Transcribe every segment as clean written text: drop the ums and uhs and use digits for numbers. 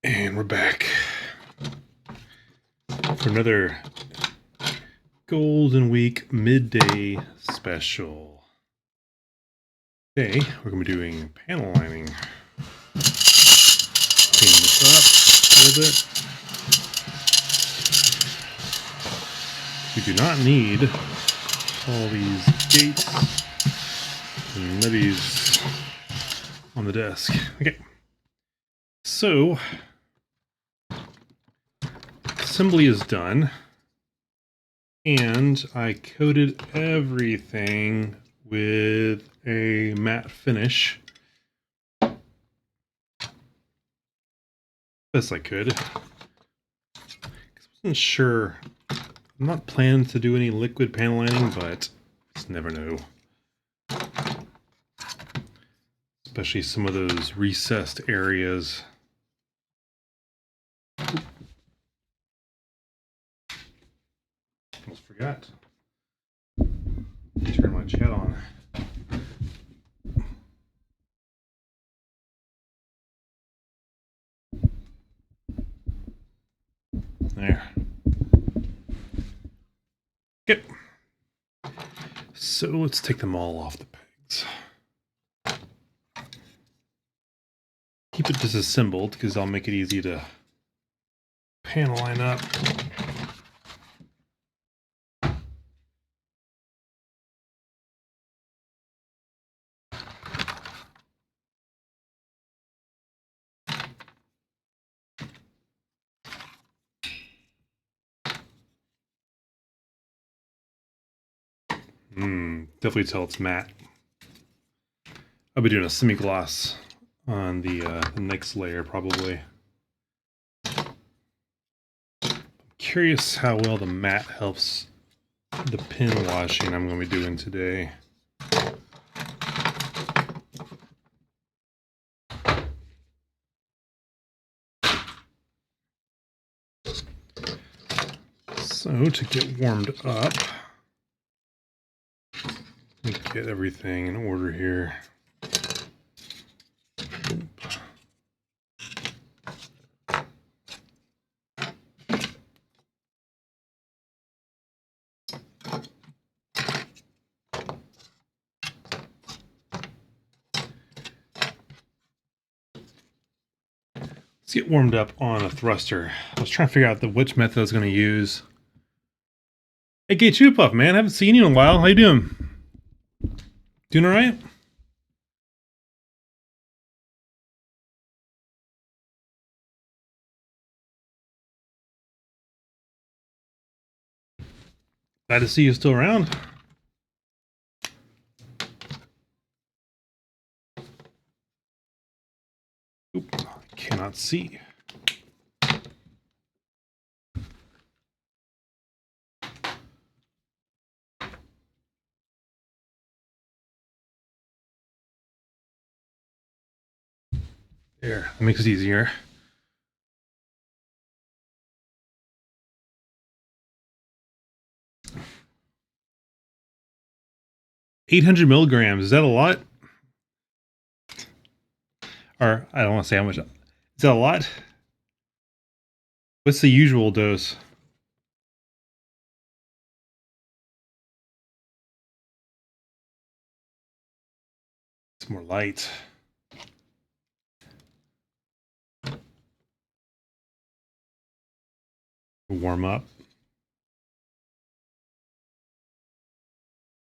And we're back for another Golden Week midday special. Today we're going to be doing panel lining. Clean this up a little bit. We do not need all these gates and levies on the desk. Okay, so assembly is done, and I coated everything with a matte finish best I could. I wasn't sure. I'm not planning to do any liquid panel lining, but just never know. Especially some of those recessed areas. Almost forgot. Turn my chat on. There. Yep. So let's take them all off the pegs. Keep it disassembled because I'll make it easy to panel line up. Definitely tell it's matte. I'll be doing a semi-gloss on the next layer probably. I'm curious how well the matte helps the pin washing I'm going to be doing today. So to get warmed up, let me get everything in order here. Let's get warmed up on a thruster. I was trying to figure out which method I was going to use. Hey, K2 Puff, man, I haven't seen you in a while. How you doing? Doing all right? Glad to see you still around. Oop, I cannot see. There, that makes it easier. $800 milligrams, is that a lot? Or, I don't want to say how much. Is that a lot? What's the usual dose? It's more light. Warm up.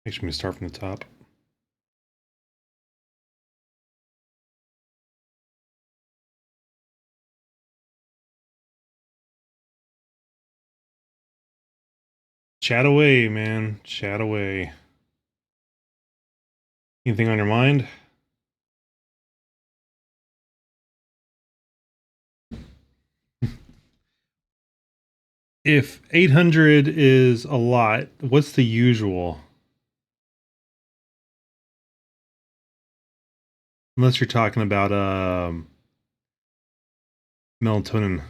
Actually, I'm going to start from the top. Chat away, man. Chat away. Anything on your mind? If 800 is a lot, what's the usual? Unless you're talking about melatonin.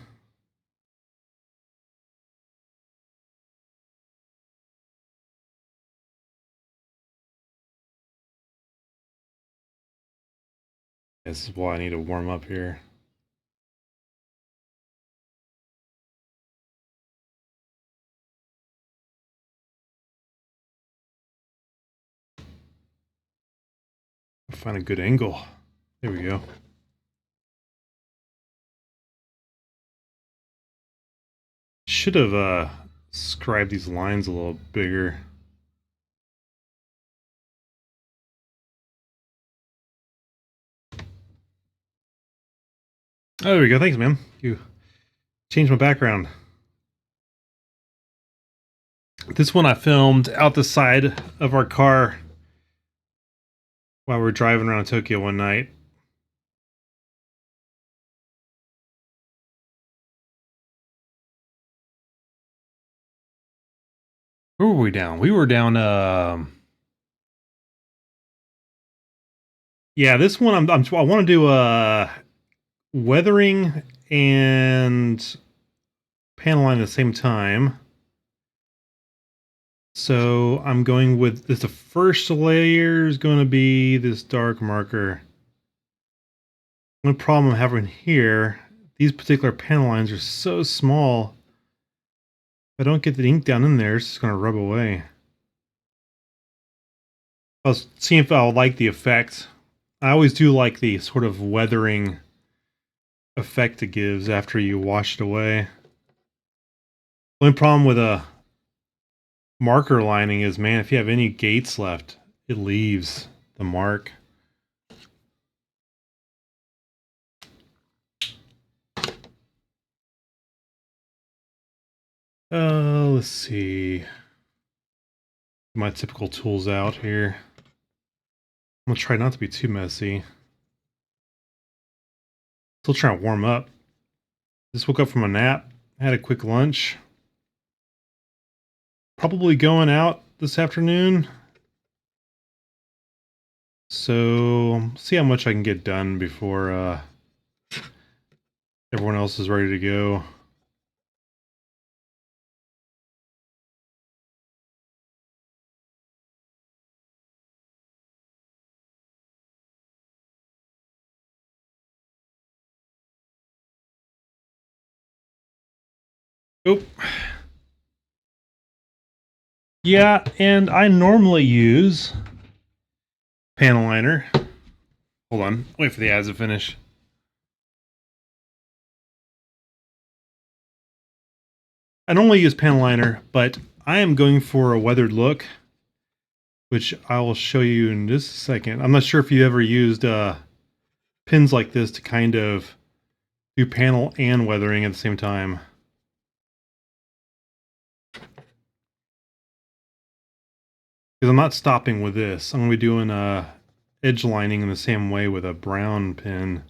This is why I need to warm up here. find a good angle. There we go. Should have scribed these lines a little bigger. Oh, there we go. Thanks, man. You changed my background. This one I filmed out the side of our car while we were driving around Tokyo one night. Where were we down? We were down, yeah, this one I want to do, weathering and panel line at the same time. So I'm going with this. The first layer is going to be this dark marker. One problem I'm having here, these particular panel lines are so small. If I don't get the ink down in there, it's just going to rub away. I was seeing if I'll like the effect. I always do like the sort of weathering effect it gives after you wash it away. The only problem with a marker lining is, man, if you have any gates left, it leaves the mark. Let's see. My typical tools out here. I'm gonna try not to be too messy. Still trying to warm up. Just woke up from a nap, had a quick lunch. Probably going out this afternoon. So, see how much I can get done before everyone else is ready to go. Oh. Yeah, and I normally use panel liner. Hold on, wait for the ads to finish. I normally use panel liner, but I am going for a weathered look, which I will show you in just a second. I'm not sure if you ever used pins like this to kind of do panel and weathering at the same time. Because I'm not stopping with this. I'm going to be doing edge lining in the same way with a brown pin.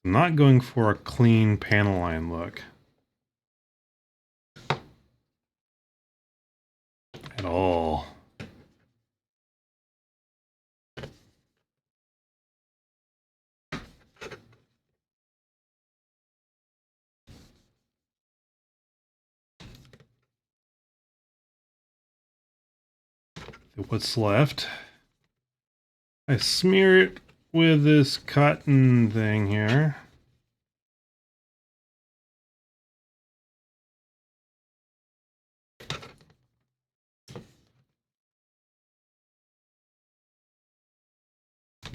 I'm not going for a clean panel line look. At all. What's left, I smear it with this cotton thing here.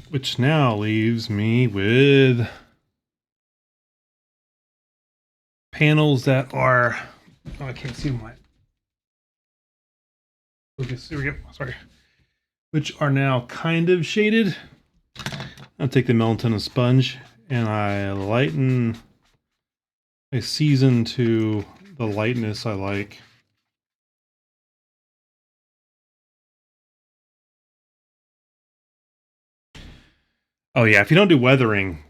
Which now leaves me with panels that are, oh, I can't see my, focus, there we go, sorry. Which are now kind of shaded. I'll take the melatonin sponge and I lighten, I season to the lightness I like. Oh yeah, if you don't do weathering,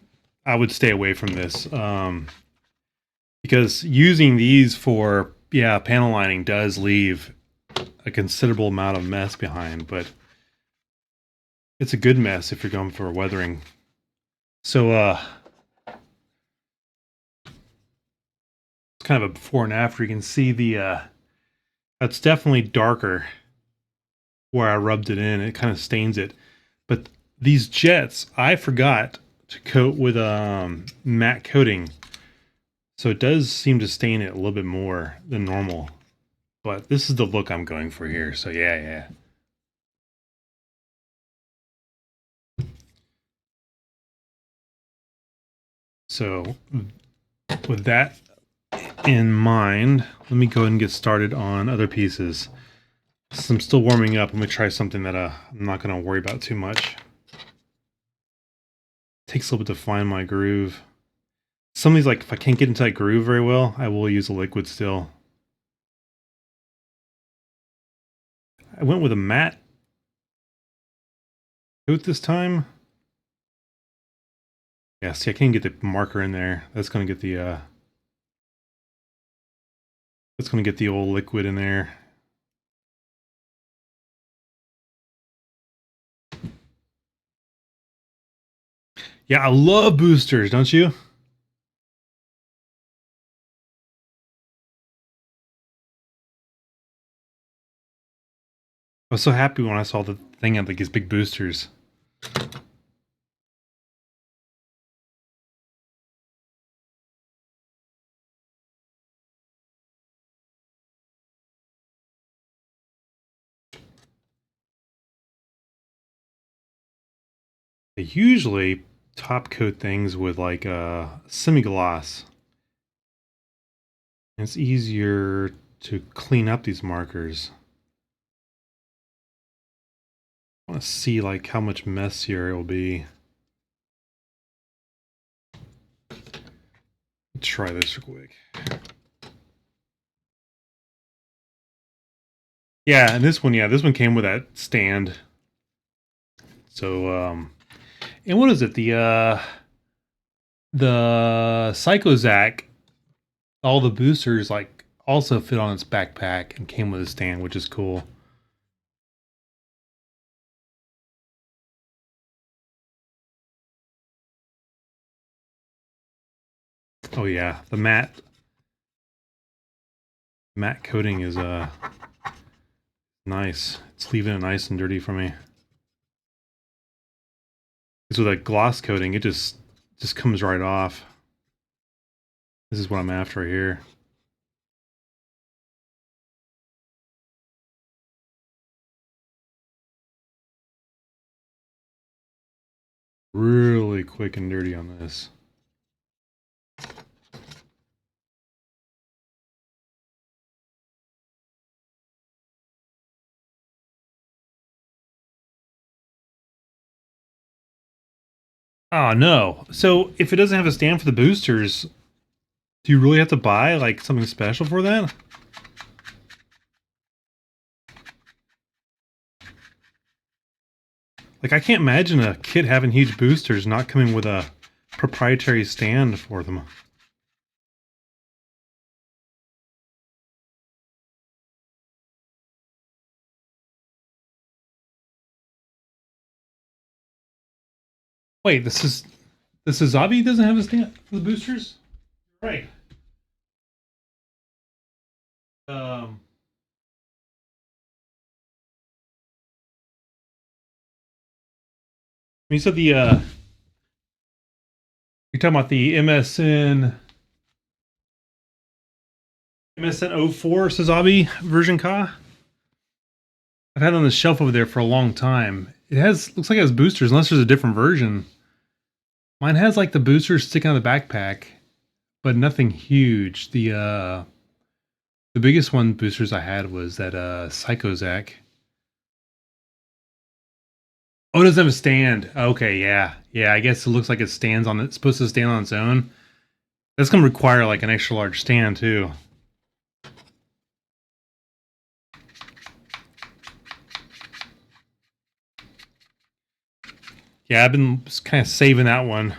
I would stay away from this. Because using these for, yeah, panel lining does leave a considerable amount of mess behind, but it's a good mess if you're going for weathering. So, it's kind of a before and after. You can see the, that's definitely darker where I rubbed it in. It kind of stains it. But these jets, I forgot to coat with matte coating So it does seem to stain it a little bit more than normal. But this is the look I'm going for here. So yeah. So with that in mind, let me go ahead and get started on other pieces. Since I'm still warming up, I'm going to try something that I'm not going to worry about too much. Takes a little bit to find my groove. Some of these, like, if I can't get into that groove very well, I will use a liquid still. I went with a matte coat this time. Yeah, see, I can't get the marker in there. That's going to get the old liquid in there. Yeah, I love boosters, don't you? I was so happy when I saw the thing had like these big boosters. I usually top coat things with like a semi-gloss. It's easier to clean up these markers. I want to see like how much messier it will be. Let's try this real quick. Yeah, and this one came with that stand. So and what is it? The Psychozac, all the boosters like also fit on its backpack and came with a stand, which is cool. Oh yeah, the matte coating is nice. It's leaving it nice and dirty for me. Because with that gloss coating, it just comes right off. This is what I'm after here. Really quick and dirty on this. Oh no. So if it doesn't have a stand for the boosters, do you really have to buy like something special for that? Like I can't imagine a kit having huge boosters not coming with a proprietary stand for them. Wait, this is Zabi doesn't have a stand for the boosters? Right. Um you said the you're talking about the MSN 04 Sazabi version Ka? I've had it on the shelf over there for a long time. It looks like it has boosters unless there's a different version. Mine has like the boosters sticking out of the backpack, but nothing huge. The biggest one boosters I had was that Psychozac. Oh, it doesn't have a stand. Okay, yeah. Yeah, I guess it looks like it stands on it's supposed to stand on its own. That's gonna require like an extra large stand too. Yeah, I've been kind of saving that one.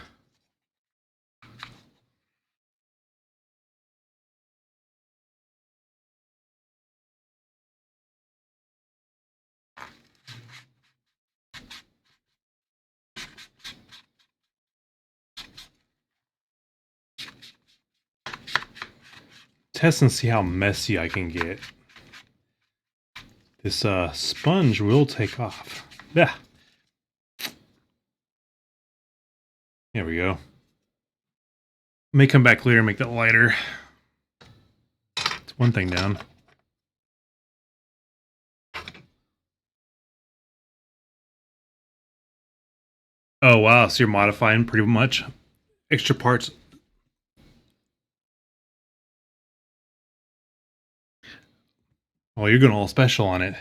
Test and see how messy I can get. This sponge will take off. Yeah. There we go. May come back later and make that lighter. It's one thing down. Oh, wow. So you're modifying pretty much extra parts. Oh, you're going all special on it.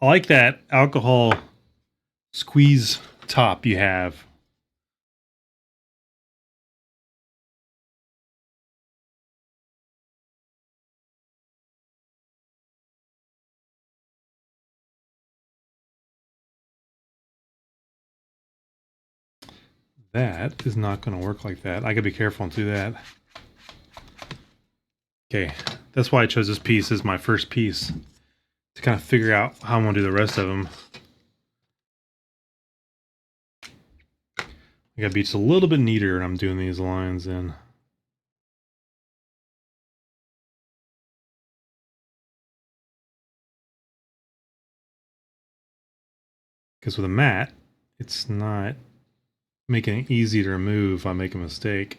I like that alcohol squeeze top you have. That is not going to work like that. I got to be careful and do that. Okay, that's why I chose this piece as my first piece, to kind of figure out how I'm going to do the rest of them. I got to be just a little bit neater when I'm doing these lines in. Because with a mat, it's not making it easy to remove if I make a mistake.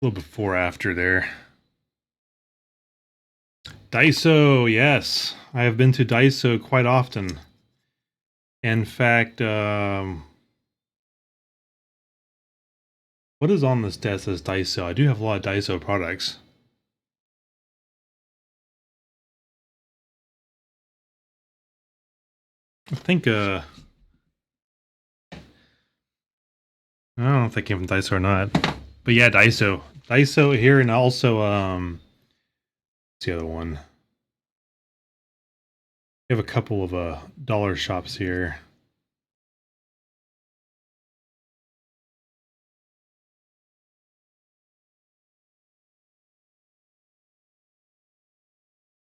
A little before after there. Daiso, yes. I have been to Daiso quite often. In fact, what is on this desk as Daiso? I do have a lot of Daiso products. I think, I don't know if they came from Daiso or not. But yeah, Daiso. Daiso here, and also, what's the other one? We have a couple of dollar shops here.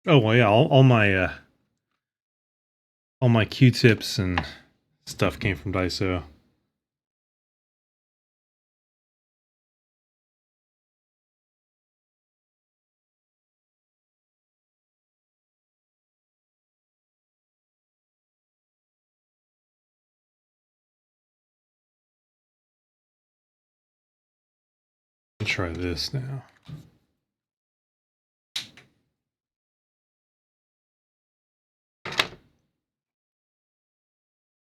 Oh well, yeah, all my Q-tips and stuff came from Daiso. Let's try this now.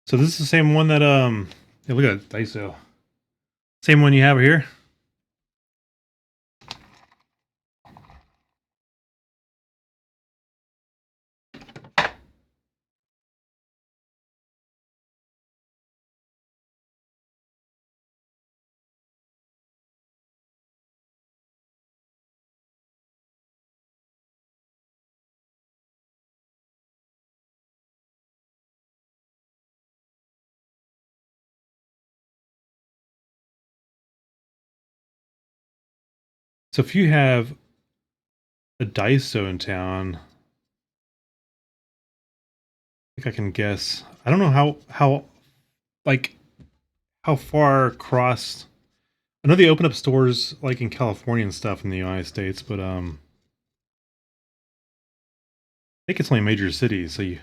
So this is the same one that yeah, look at Daiso. Same one you have here. So if you have a Daiso in town, I think I can guess. I don't know how like how far across. I know they open up stores like in California and stuff in the United States, but I think it's only major cities. So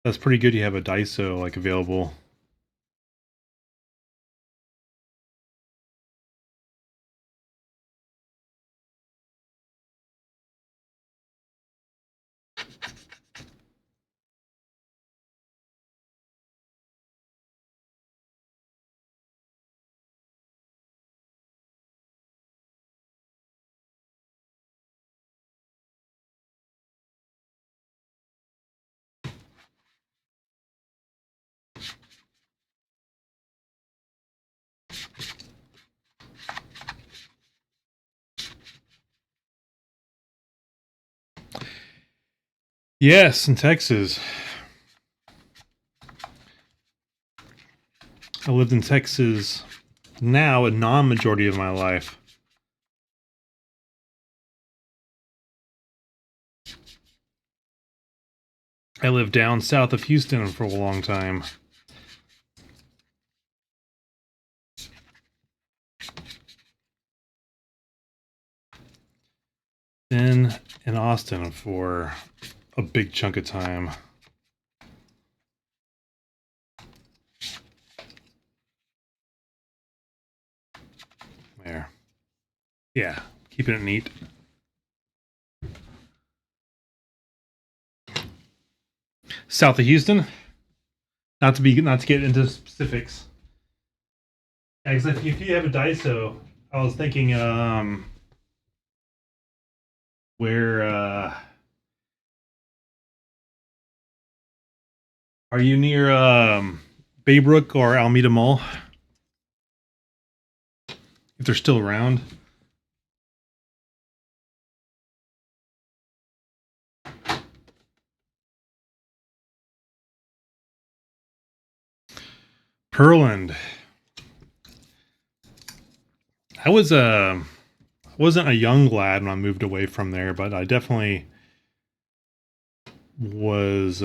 that's pretty good. You have a Daiso like available. Yes, in Texas. I lived in Texas now a non-majority of my life. I lived down south of Houston for a long time. Then in Austin for a big chunk of time. There. Yeah, keeping it neat. South of Houston. Not to get into specifics. Because if you have a Daiso, I was thinking where are you near Baybrook or Alameda Mall? If they're still around. Pearland. I wasn't a young lad when I moved away from there, but I definitely was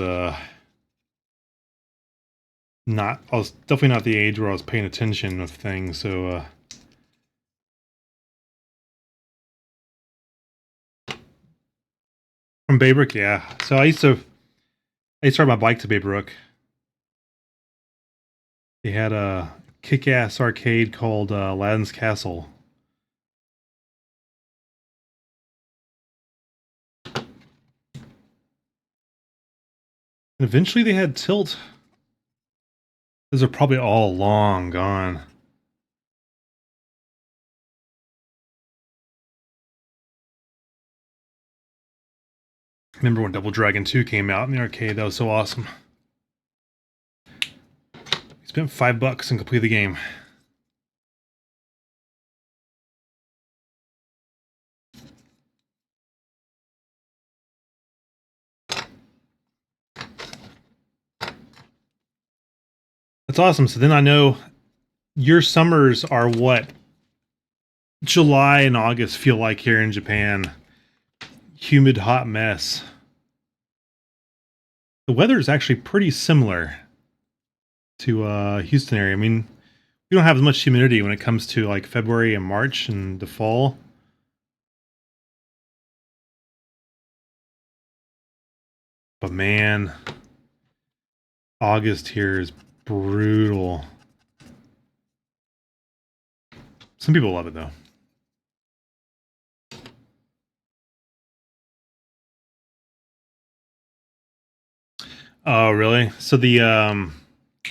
not. I was definitely not the age where I was paying attention of things. So from Baybrook, yeah. So I used to ride my bike to Baybrook. They had a kick-ass arcade called Aladdin's Castle. And eventually they had Tilt. Those are probably all long gone. Remember when Double Dragon 2 came out in the arcade? That was so awesome. You spent $5 and complete the game. That's awesome. So then I know your summers are what July and August feel like here in Japan. Humid, hot mess. The weather is actually pretty similar to Houston area. I mean, we don't have as much humidity when it comes to like February and March and the fall. But man, August here is brutal. Some people love it though. Oh, really? So the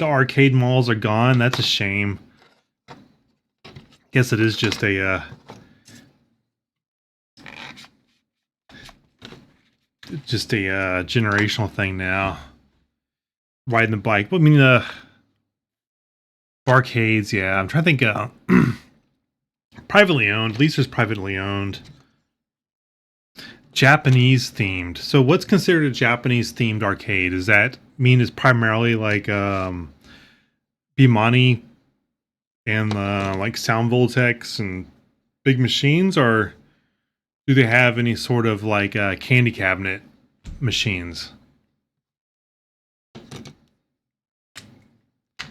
arcade malls are gone. That's a shame. Guess it is just a generational thing now. Riding the bike. But I mean, arcades. Yeah, I'm trying to think. Privately owned. At least it's privately owned. Japanese themed. So what's considered a Japanese themed arcade? Does that mean it's primarily like Bimani and like Sound Voltex and big machines, or do they have any sort of like candy cabinet machines?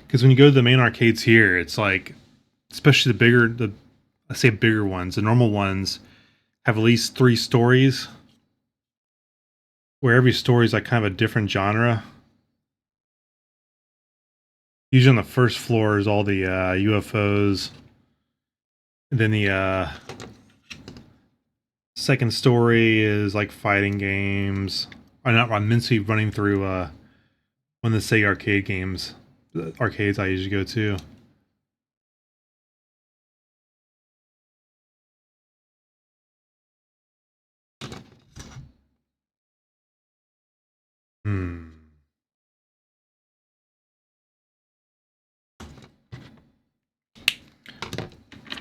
Because when you go to the main arcades here, it's like, especially I say bigger ones, the normal ones have at least 3 stories, where every story is like kind of a different genre. Usually on the first floor is all the UFOs. And then the second story is like fighting games. I'm mentally running through one of the Sega arcade games, the arcades I usually go to.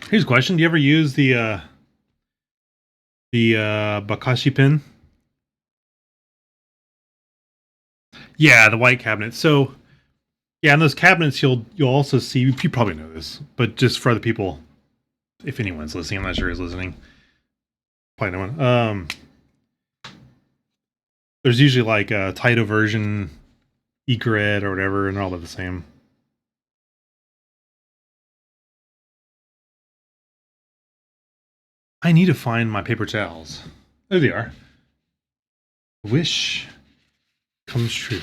Here's a question: do you ever use the Bakashi pin? Yeah, the white cabinet. So Yeah, in those cabinets, you'll also see. You probably know this, but just for other people, if anyone's listening, I'm not sure who's listening. Probably no one. There's usually like a Taito version, egret or whatever, and they're all the same. I need to find my paper towels. There they are. Wish comes true.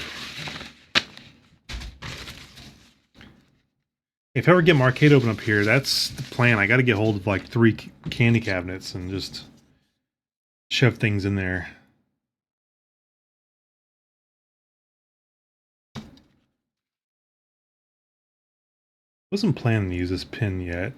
If I ever get my arcade open up here, that's the plan. I got to get hold of like 3 candy cabinets and just shove things in there. Wasn't planning to use this pin yet.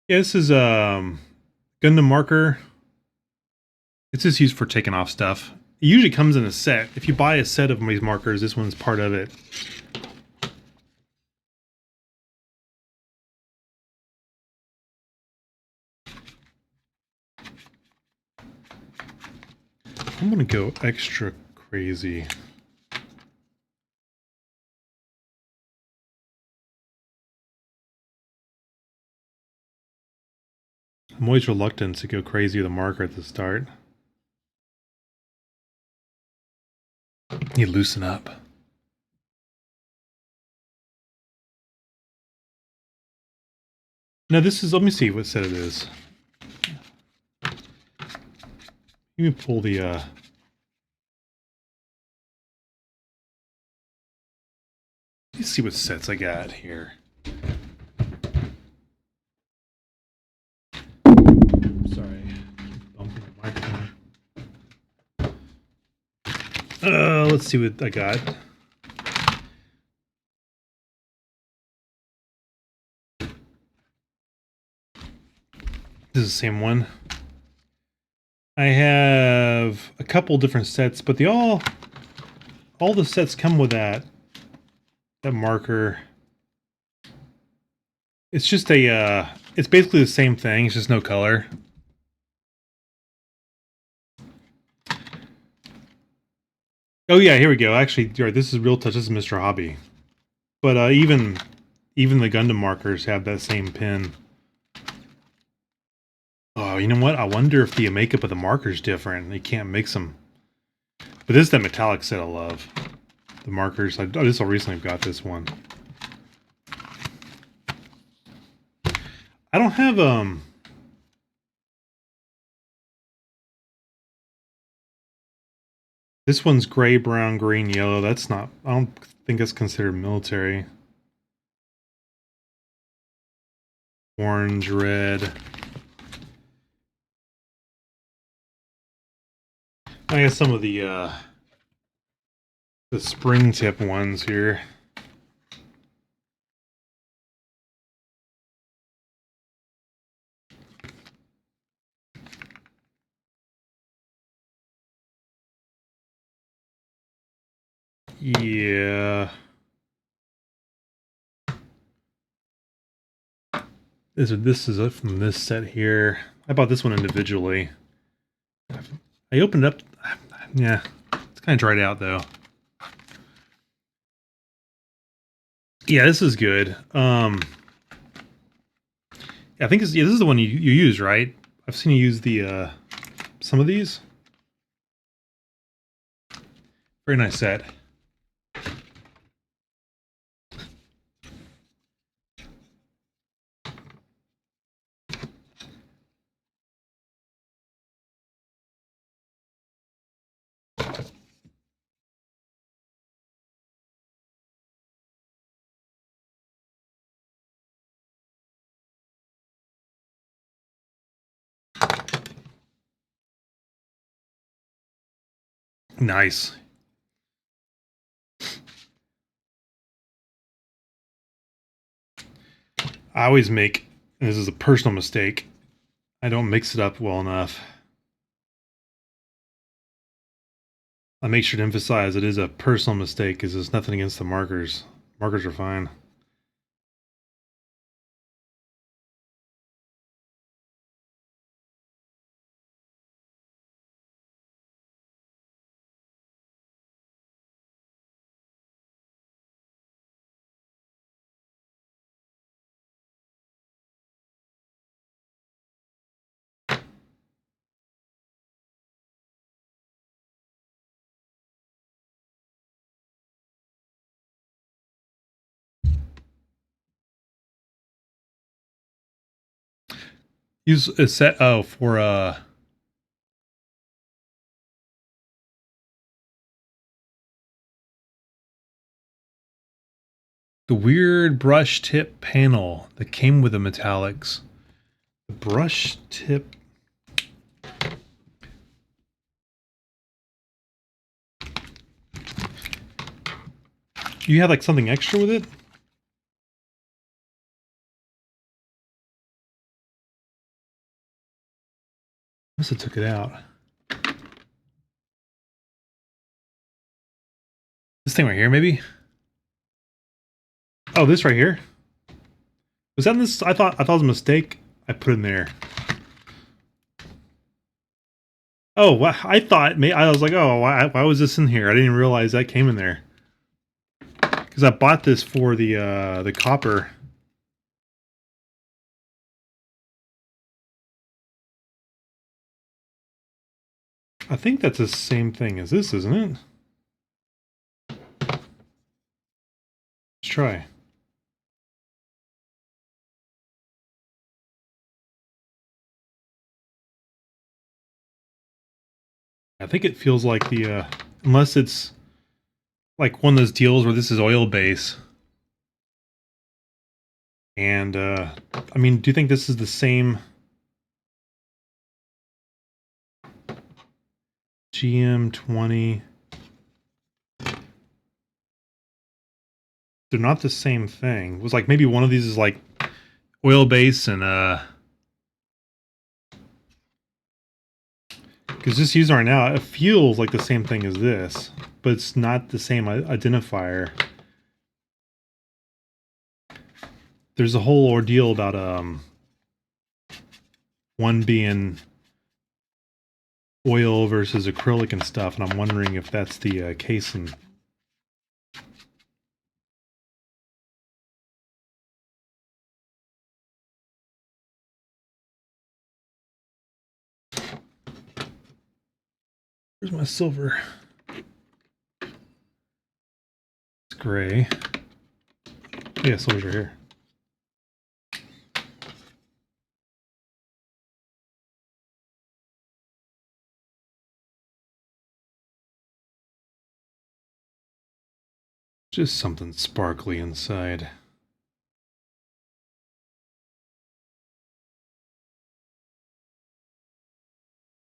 Yeah, this is Gundam marker. It's just used for taking off stuff. It usually comes in a set. If you buy a set of these markers, this one's part of it. I'm gonna go extra crazy. I'm always reluctant to go crazy with a marker at the start. You loosen up. Now this is, let me see what set it is. Let me pull the, let's see what sets I got here. Sorry, bumping the microphone. Let's see what I got. This is the same one. I have a couple different sets, but they all the sets come with that marker. It's just a, it's basically the same thing. It's just no color. Oh yeah, here we go. Actually, you're right, this is Real Touch. This is Mr. Hobby. But even the Gundam markers have that same pin. Oh, you know what? I wonder if the makeup of the marker is different. You can't mix them. But this is that metallic set I love. The markers. I just recently got this one. I don't have this one's gray, brown, green, yellow. That's not, I don't think that's considered military. Orange, red. I guess some of the spring tip ones here. Yeah. This is from this set here. I bought this one individually. I opened it up. Yeah, it's kind of dried out though. Yeah, this is good. I think this is the one you use, right? I've seen you use the some of these. Very nice set. Nice. I always make, and this is a personal mistake, I don't mix it up well enough. I make sure to emphasize it is a personal mistake because there's nothing against the markers. Markers are fine. Use a set for the weird brush tip panel that came with the metallics. The brush tip. You had like something extra with it? Must have took it out. This thing right here, maybe? Oh, this right here? Was that in this? I thought it was a mistake. I put it in there. Oh, I thought, I was like, oh, why was this in here? I didn't even realize that came in there. Because I bought this for the copper. I think that's the same thing as this, isn't it? Let's try. I think it feels like the, unless it's like one of those deals where this is oil base. And, I mean, do you think this is the same GM20? They're not the same thing. It was like maybe one of these is like oil base and, because just using right now, it feels like the same thing as this, but it's not the same identifier. There's a whole ordeal about one being oil versus acrylic and stuff, and I'm wondering if that's the case. And where's my silver? It's gray. Oh, yeah, silver's right here. Just something sparkly inside.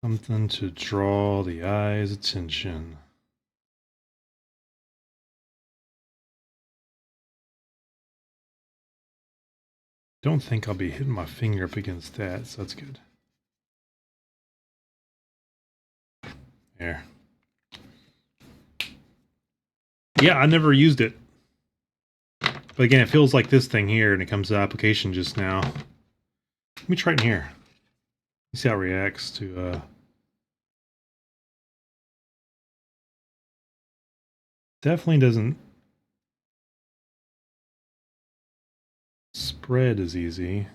Something to draw the eye's attention. Don't think I'll be hitting my finger up against that, so that's good. There. Yeah, I never used it. But again, it feels like this thing here, and it comes to application just now. Let me try it in here. See how it reacts to, definitely doesn't spread as easy.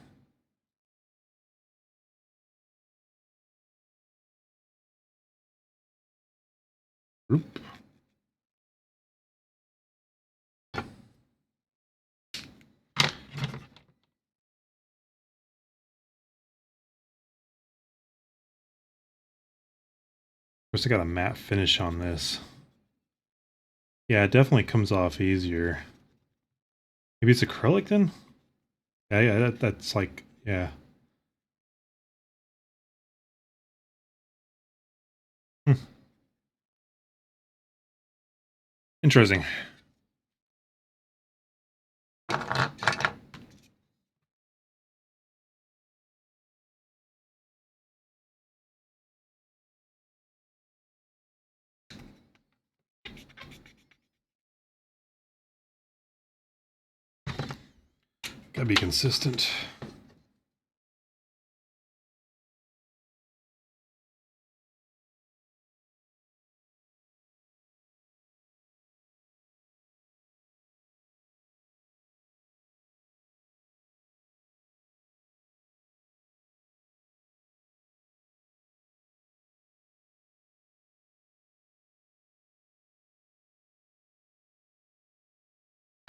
Oop. Of course, I got a matte finish on this. Yeah, it definitely comes off easier. Maybe it's acrylic then? Yeah, that's like, yeah. Hmm. Interesting. Gotta be consistent.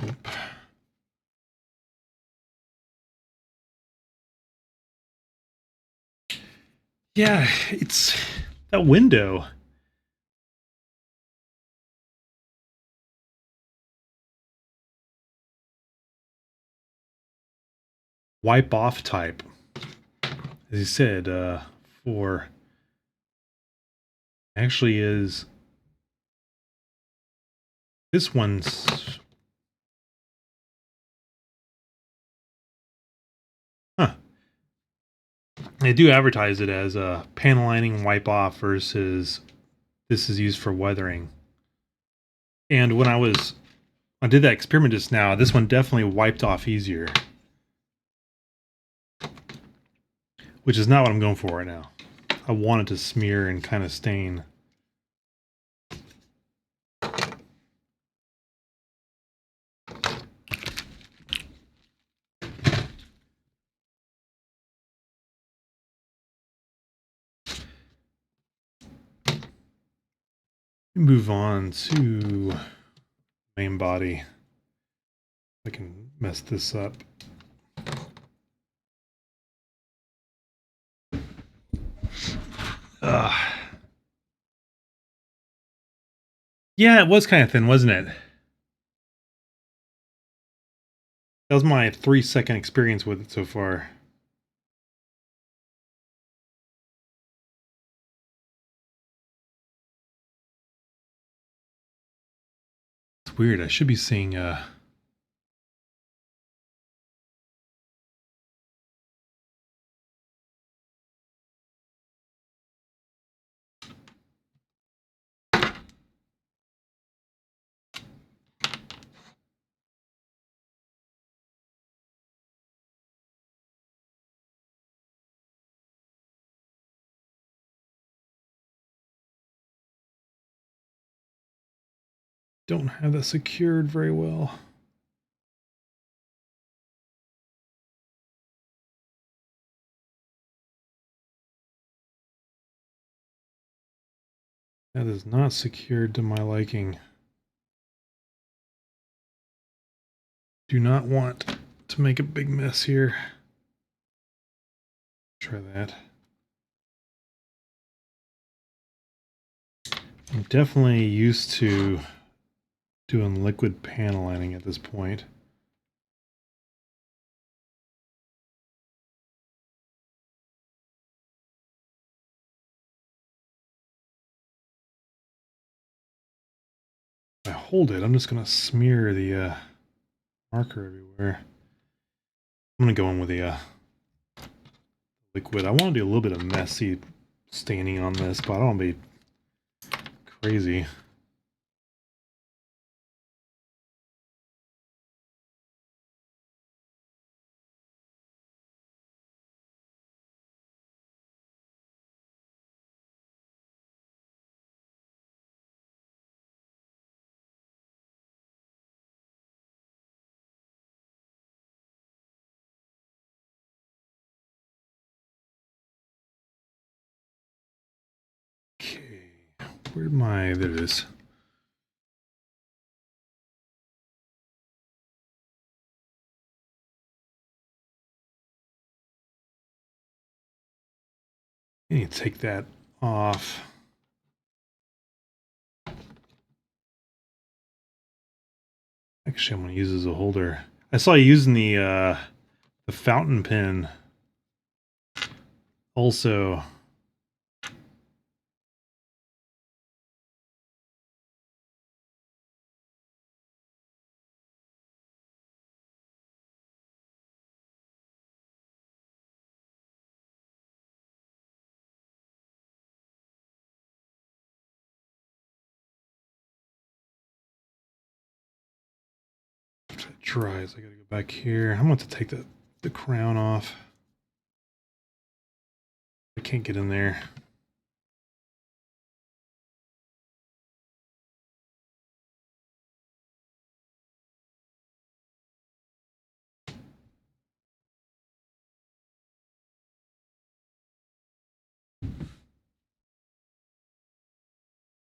Oop. Yeah, it's that window. Wipe off type. As you said, for actually is this one's, huh. They do advertise it as a panel lining wipe off versus this is used for weathering. And when I did that experiment just now, this one definitely wiped off easier. Which is not what I'm going for right now. I want it to smear and kind of stain. Move on to main body. I can mess this up. Yeah, it was kind of thin, wasn't it? That was my 3-second experience with it so far. It's weird. I should be seeing don't have that secured very well. That is not secured to my liking. Do not want to make a big mess here. Try that. I'm definitely used to doing liquid panel lining at this point. If I hold it, I'm just going to smear the marker everywhere. I'm going to go in with the liquid. I want to do a little bit of messy staining on this, but I don't want to be crazy. Okay, where'd my, there it is. I need to take that off. Actually, I'm going to use it as a holder. I saw you using the fountain pen also. dries. I gotta go back here. I'm going to take the crown off. I can't get in there.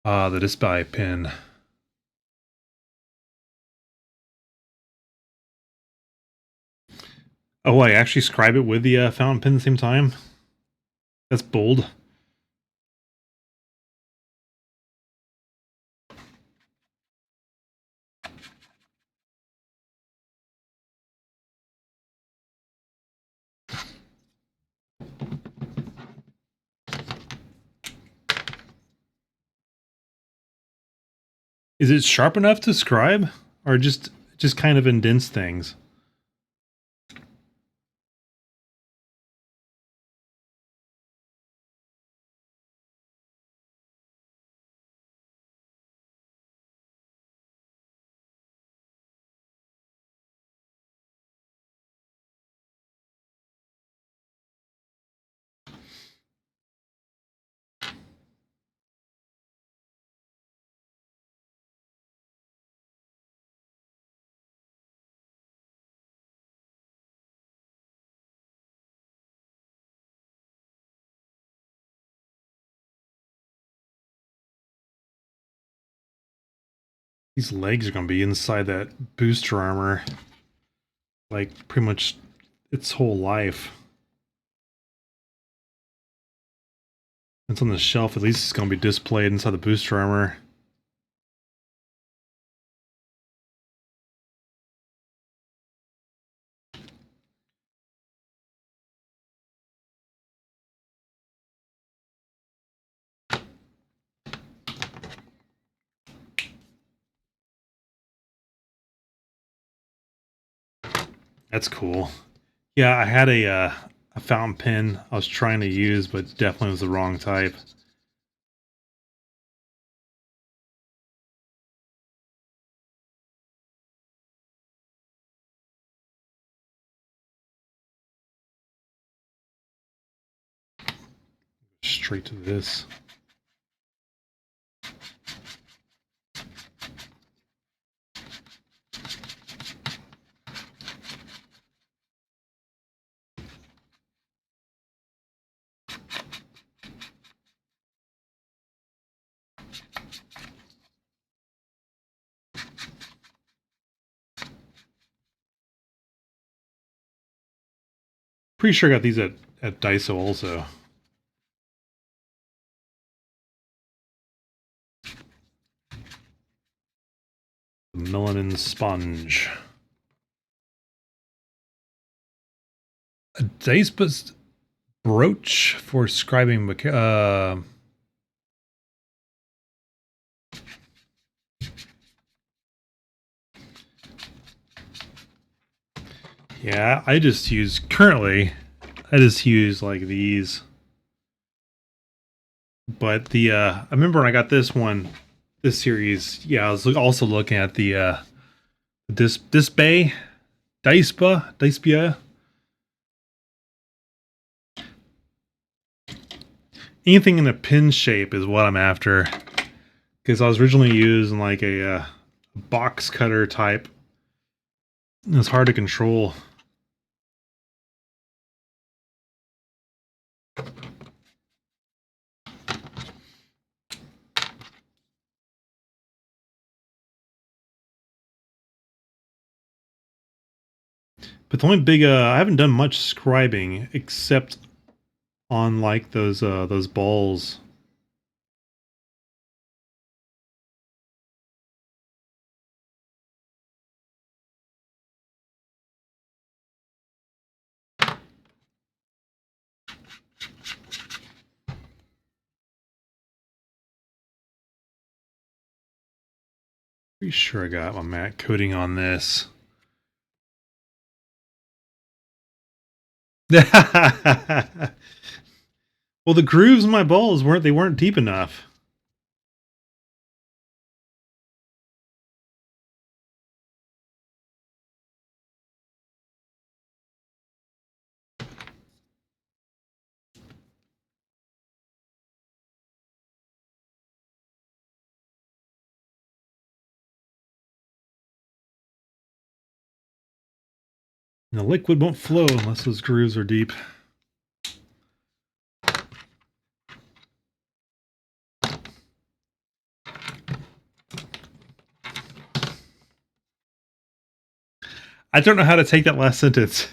The display pin. Oh, I actually scribe it with the fountain pen at the same time? That's bold. Is it sharp enough to scribe? Or just kind of indents things? These legs are going to be inside that booster armor. Like, pretty much its whole life. It's on the shelf. At least it's going to be displayed inside the booster armor. That's cool. Yeah, I had a fountain pen I was trying to use, but definitely was the wrong type. Straight to this. Pretty sure I got these at Daiso also. The melanin sponge. A Daispa's brooch for scribing. Yeah, I just use like these. But I remember when I got this series, yeah, I was also looking at the Dispia. Anything in a pin shape is what I'm after. Because I was originally using like a box cutter type. It's hard to control. But the only big, I haven't done much scribing except on like those balls. Pretty sure I got my matte coating on this. Well, the grooves in my balls weren't deep enough. And the liquid won't flow unless those grooves are deep. I don't know how to take that last sentence.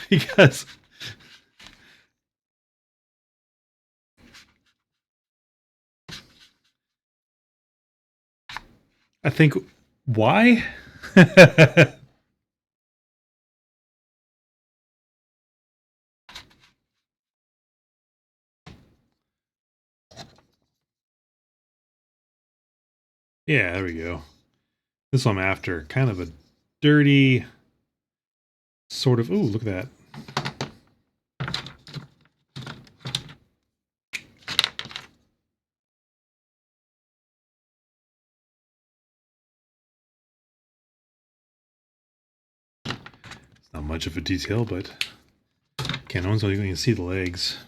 Because I think, why? Yeah, there we go. This one I'm after. Kind of a dirty sort of. Ooh, look at that. It's not much of a detail, but can't always you can see the legs.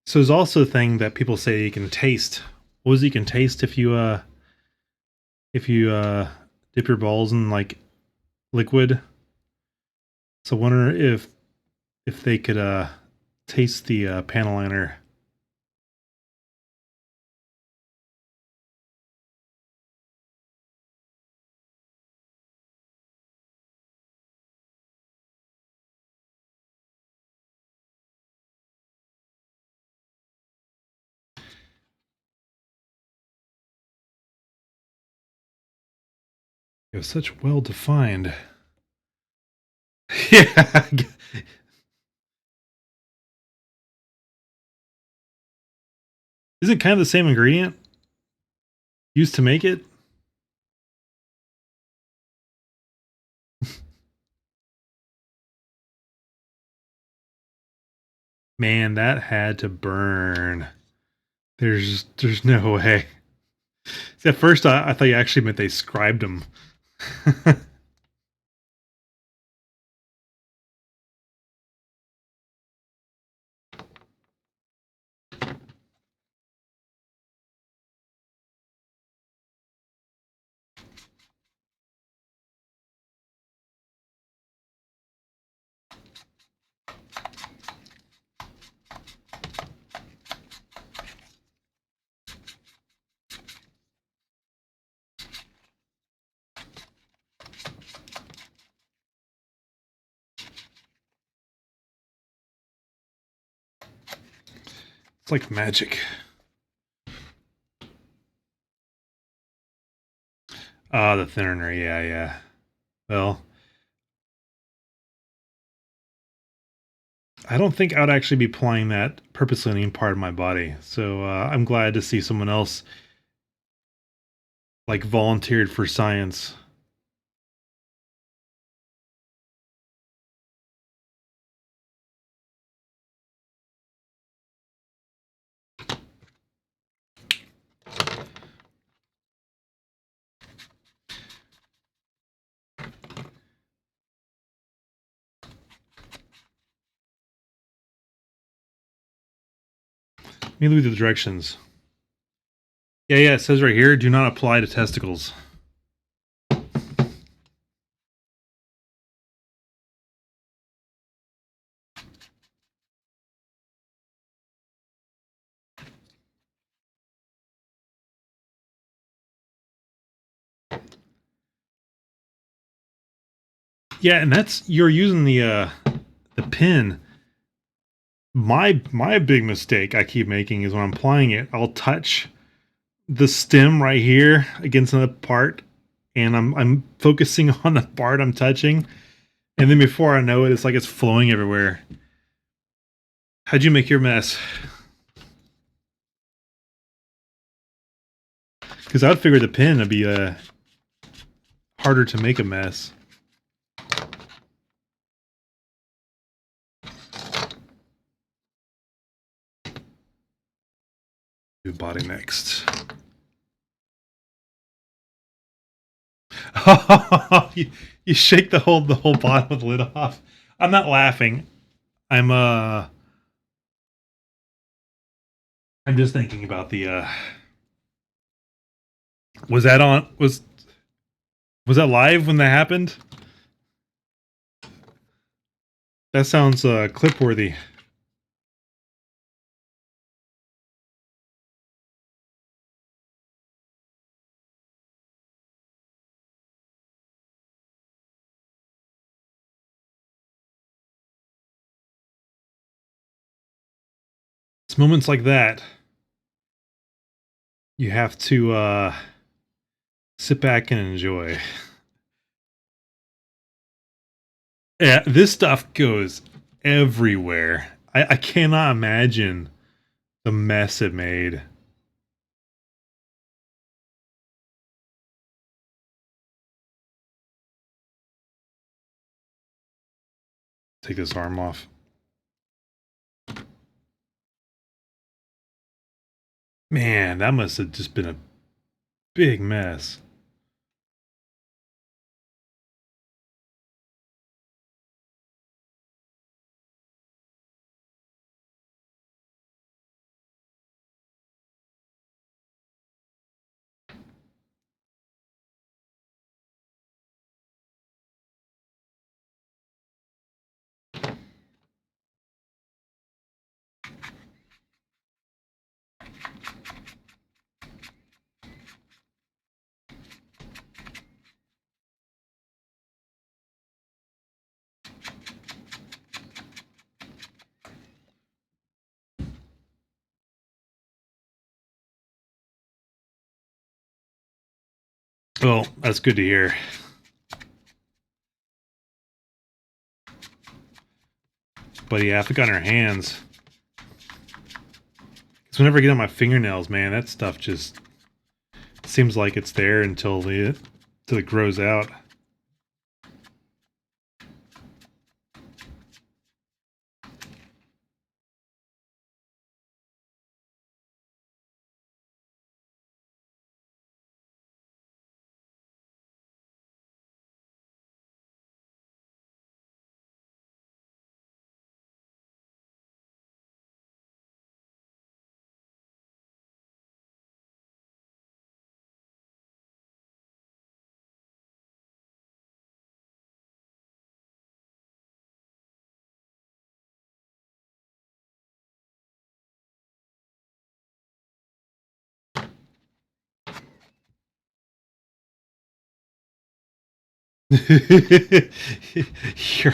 So there's also a thing that people say you can taste. What is it you can taste if you dip your balls in like liquid? So I wonder if they could taste the panel liner. It was such well defined. Yeah. Isn't it kind of the same ingredient used to make it? Man, that had to burn. There's no way. See, at first I thought you actually meant they scribed them. It's like magic. Ah, the thinner, yeah, yeah. Well, I don't think I would actually be applying that purposely on any part of my body. So I'm glad to see someone else like volunteered for science. Let me look at the directions. Yeah, yeah, it says right here, do not apply to testicles. Yeah, and that's you're using the pin. My big mistake I keep making is when I'm applying it, I'll touch the stem right here against another part, and I'm focusing on the part I'm touching, and then before I know it, it's like it's flowing everywhere. How'd you make your mess? Because I'd figure the pin would be harder to make a mess. body next. you shake the whole bottom of the lid off. I'm not laughing. I'm just thinking about the was that on was that live when that happened? That sounds clip worthy. It's moments like that you have to sit back and enjoy. Yeah, this stuff goes everywhere. I cannot imagine the mess it made. Take this arm off. Man, that must have just been a big mess. Well, that's good to hear. But yeah, I forgot on our hands. Because whenever I get on my fingernails, man, that stuff just seems like it's there until it grows out. your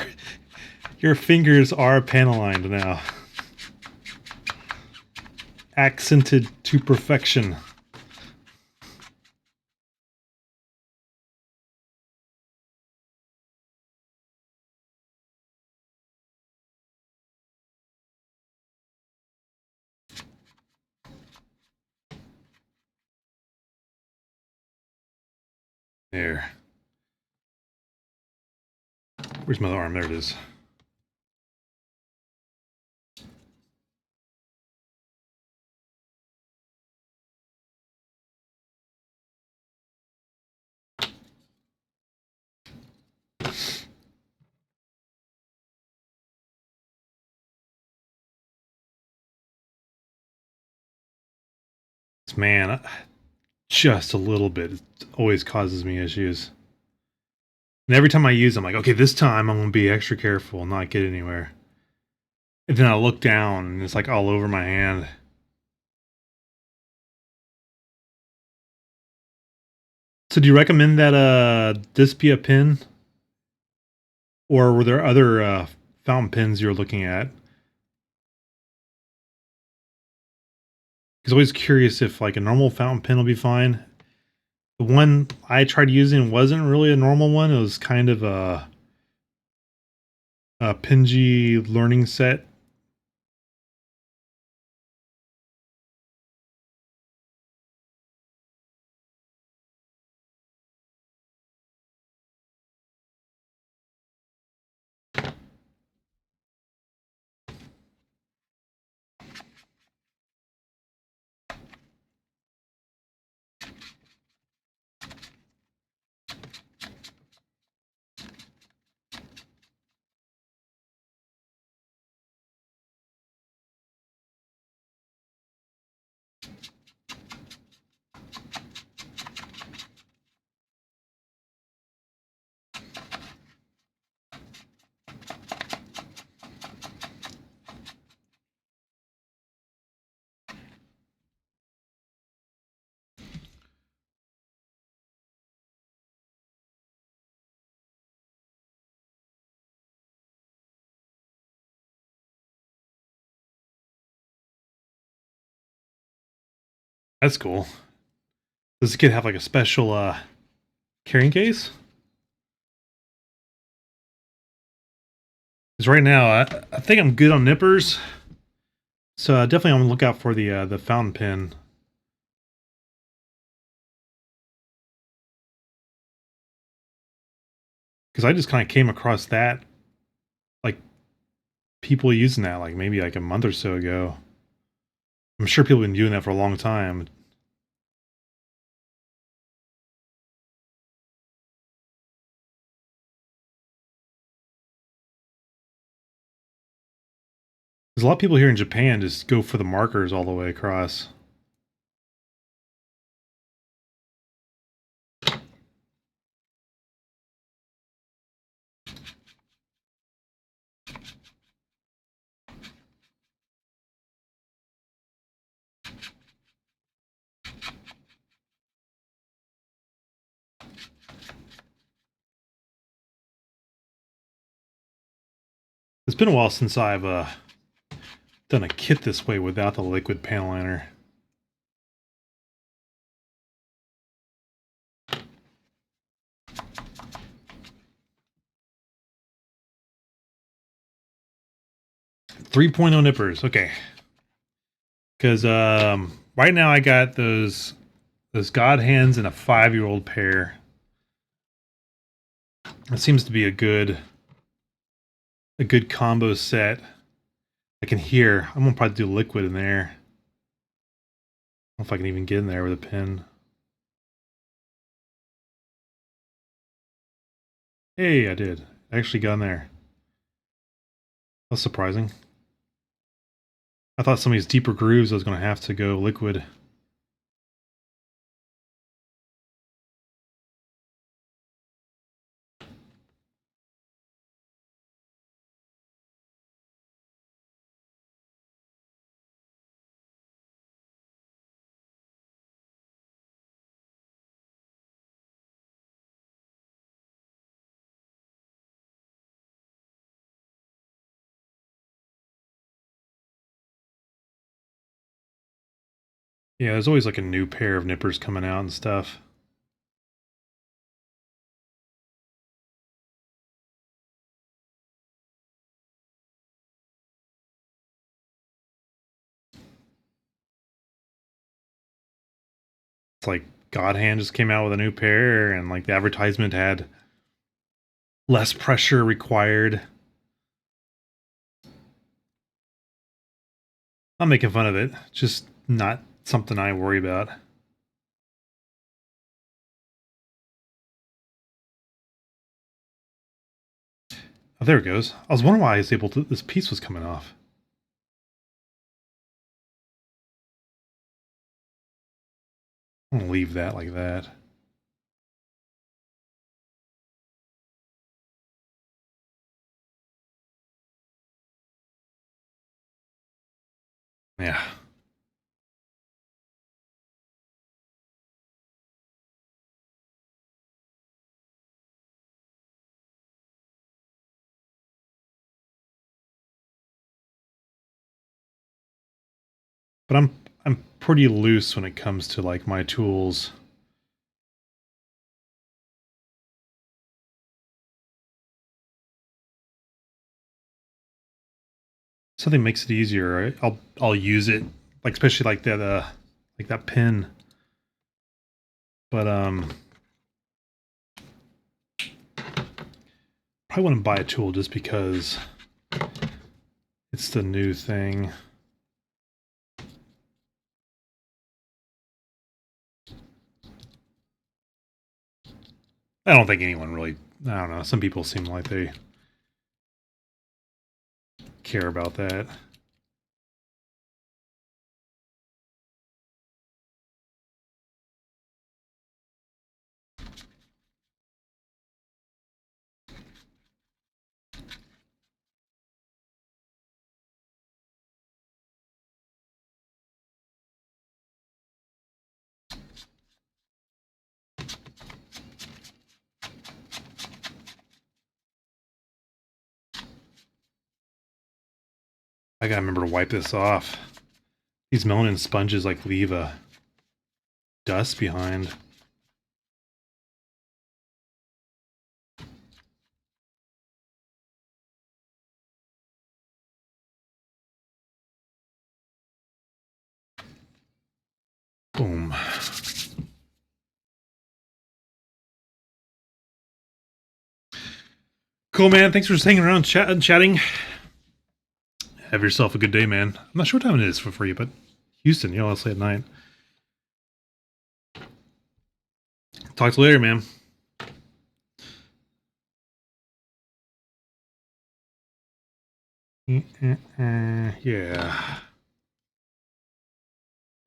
your fingers are pan aligned now. Accented to perfection. There. Where's my arm? There it is. Man, just a little bit. It always causes me issues. And every time I use them, I'm like, okay, this time I'm going to be extra careful and not get anywhere. And then I look down and it's like all over my hand. So do you recommend that this be a pin? Or were there other fountain pins you were looking at? I was always curious if like a normal fountain pen will be fine. The one I tried using wasn't really a normal one. It was kind of a Pingy learning set. That's cool. Does this kid have like a special carrying case? Because right now, I think I'm good on nippers. So definitely I'm gonna look out for the fountain pen. Because I just kind of came across that, like people using that like maybe like a month or so ago. I'm sure people have been doing that for a long time. There's a lot of people here in Japan just go for the markers all the way across. It's been a while since I've done a kit this way without the liquid panel liner. Three 3.0 nippers, okay. Because right now I got those God hands and a 5-year-old pair. It seems to be a good combo set. I can hear. I'm gonna probably do liquid in there. I don't know if I can even get in there with a pin. Hey, I did. I actually got in there. That's surprising. I thought some of these deeper grooves I was gonna have to go liquid. Yeah, there's always like a new pair of nippers coming out and stuff. It's like God Hand just came out with a new pair, and like the advertisement had less pressure required. I'm making fun of it. Just not something I worry about. Oh, there it goes. I was wondering why I was able to. This piece was coming off. I'm gonna leave that like that. Yeah. But I'm pretty loose when it comes to like my tools. Something makes it easier, right? I'll use it, like especially like that pin. But probably wouldn't buy a tool just because it's the new thing. I don't think anyone really, I don't know, some people seem like they care about that. I gotta remember to wipe this off. These melanin sponges like leave a dust behind. Boom. Cool, man. Thanks for just hanging around chatting. Have yourself a good day, man. I'm not sure what time it is for you, but Houston, you know, let's say at night. Talk to you later, man. Yeah.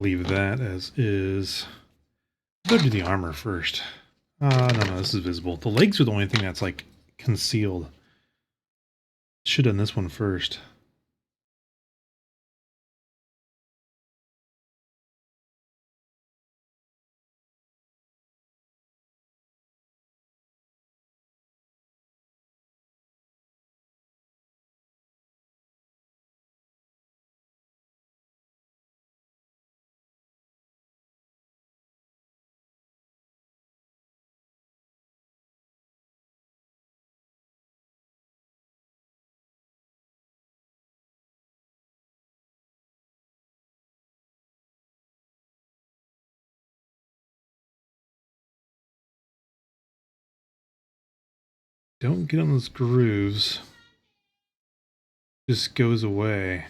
Leave that as is. Go do the armor first. No, this is visible. The legs are the only thing that's like concealed. Should have done this one first. Don't get on those grooves. Just goes away.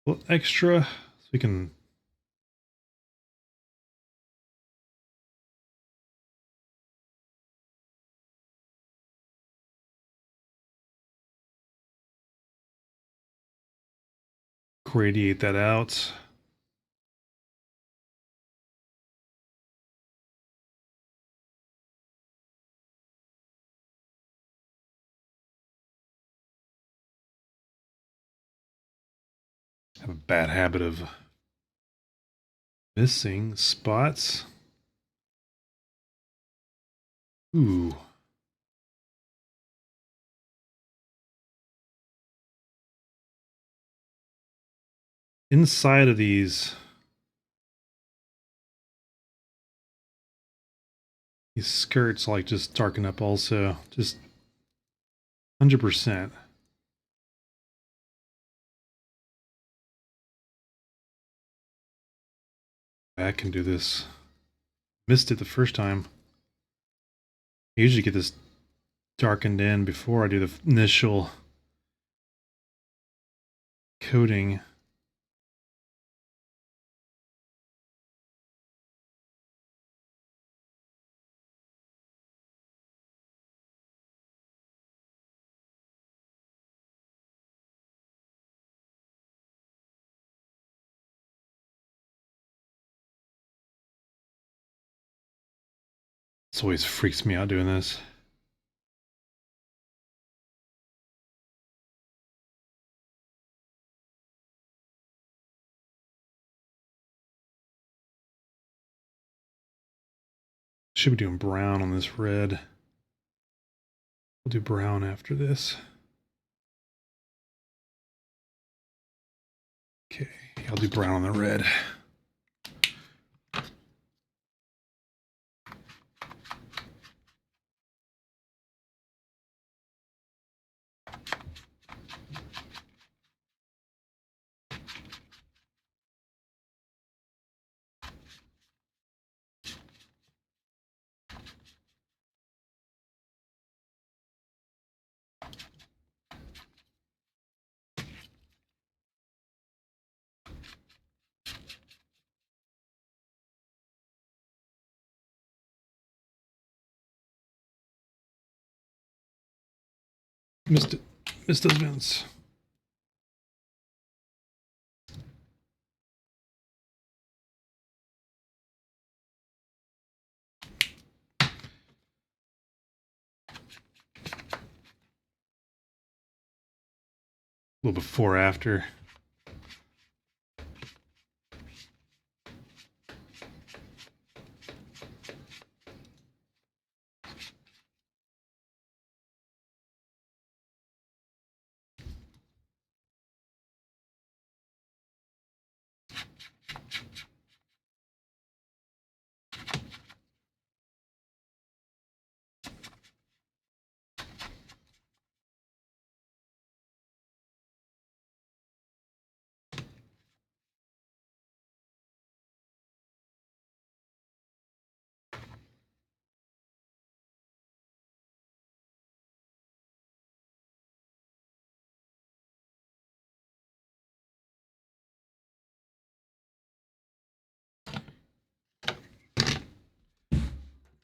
A little extra so we can gradiate that out. I have a bad habit of missing spots. Ooh. Inside of these skirts like just darken up also. Just 100%. I can do this. Missed it the first time. I usually get this darkened in before I do the initial coating. This always freaks me out doing this. Should be doing brown on this red. We'll do brown after this. Okay, I'll do brown on the red. Missed it. Missed those vents. A little before after.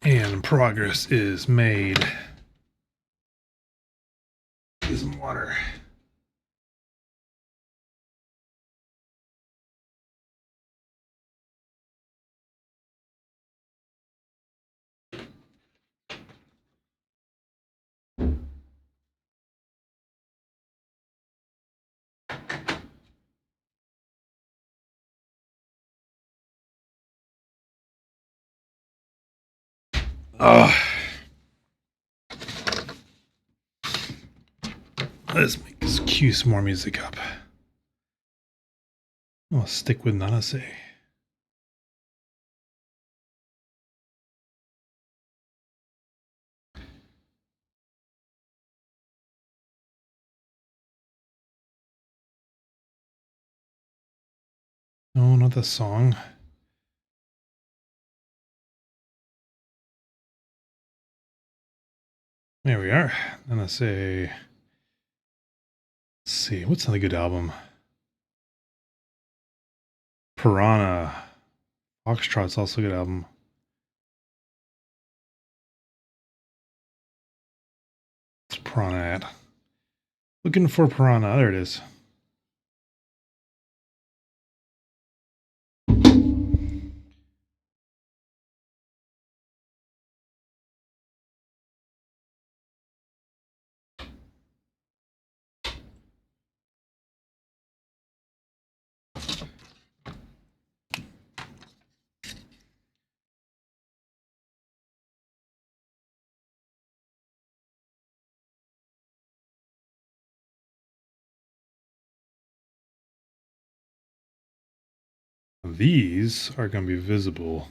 And progress is made. Get some water. Let's cue some more music up. I'll stick with Nanase. No, not the song. There we are. Nanase. Let's see, what's another good album? Piranha. Foxtrot's also a good album. What's Piranha at? Looking for Piranha. There it is. These are going to be visible.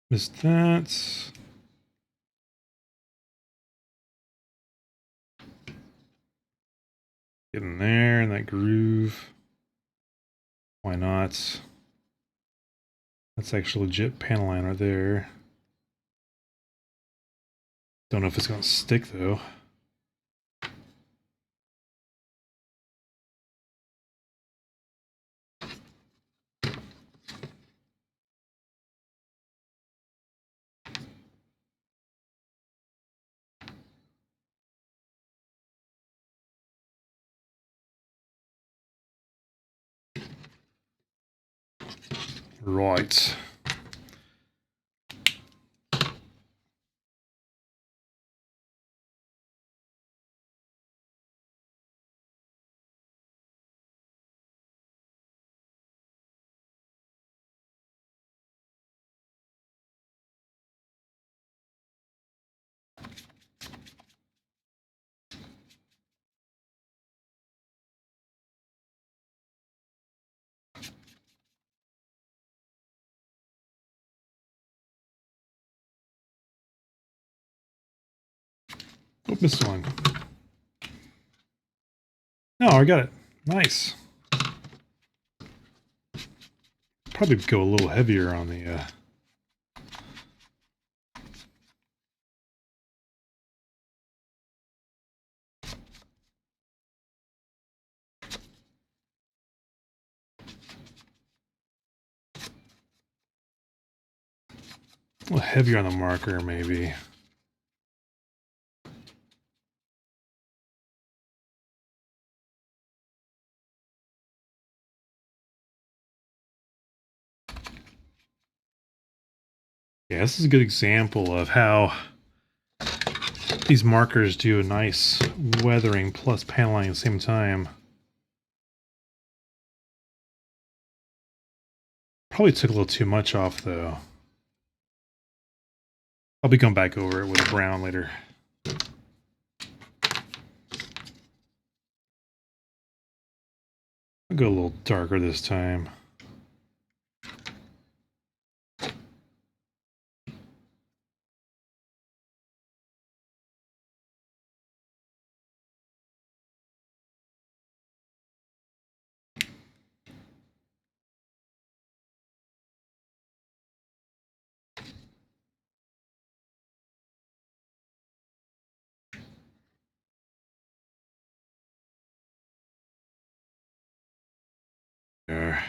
Missed that. Get in there in that groove. Why not? That's actually legit panel line right there. Don't know if it's going to stick though. Right. Oh, missed one. No, I got it. Nice. Probably go a little heavier on the little heavier on the marker, maybe. Yeah, this is a good example of how these markers do a nice weathering plus paneling at the same time. Probably took a little too much off, though. I'll be going back over it with a brown later. I'll go a little darker this time. There.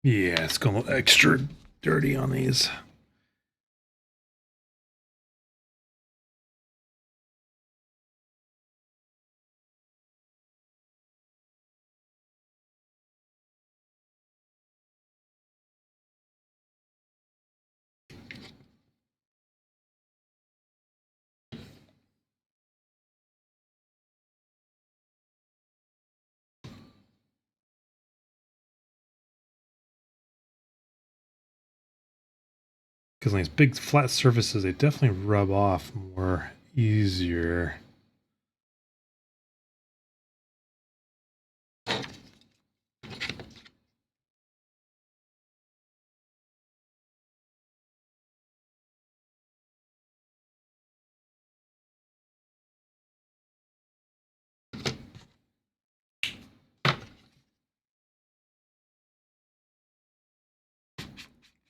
Yeah, it's going a little extra dirty on these. Because on these big flat surfaces, they definitely rub off more easier.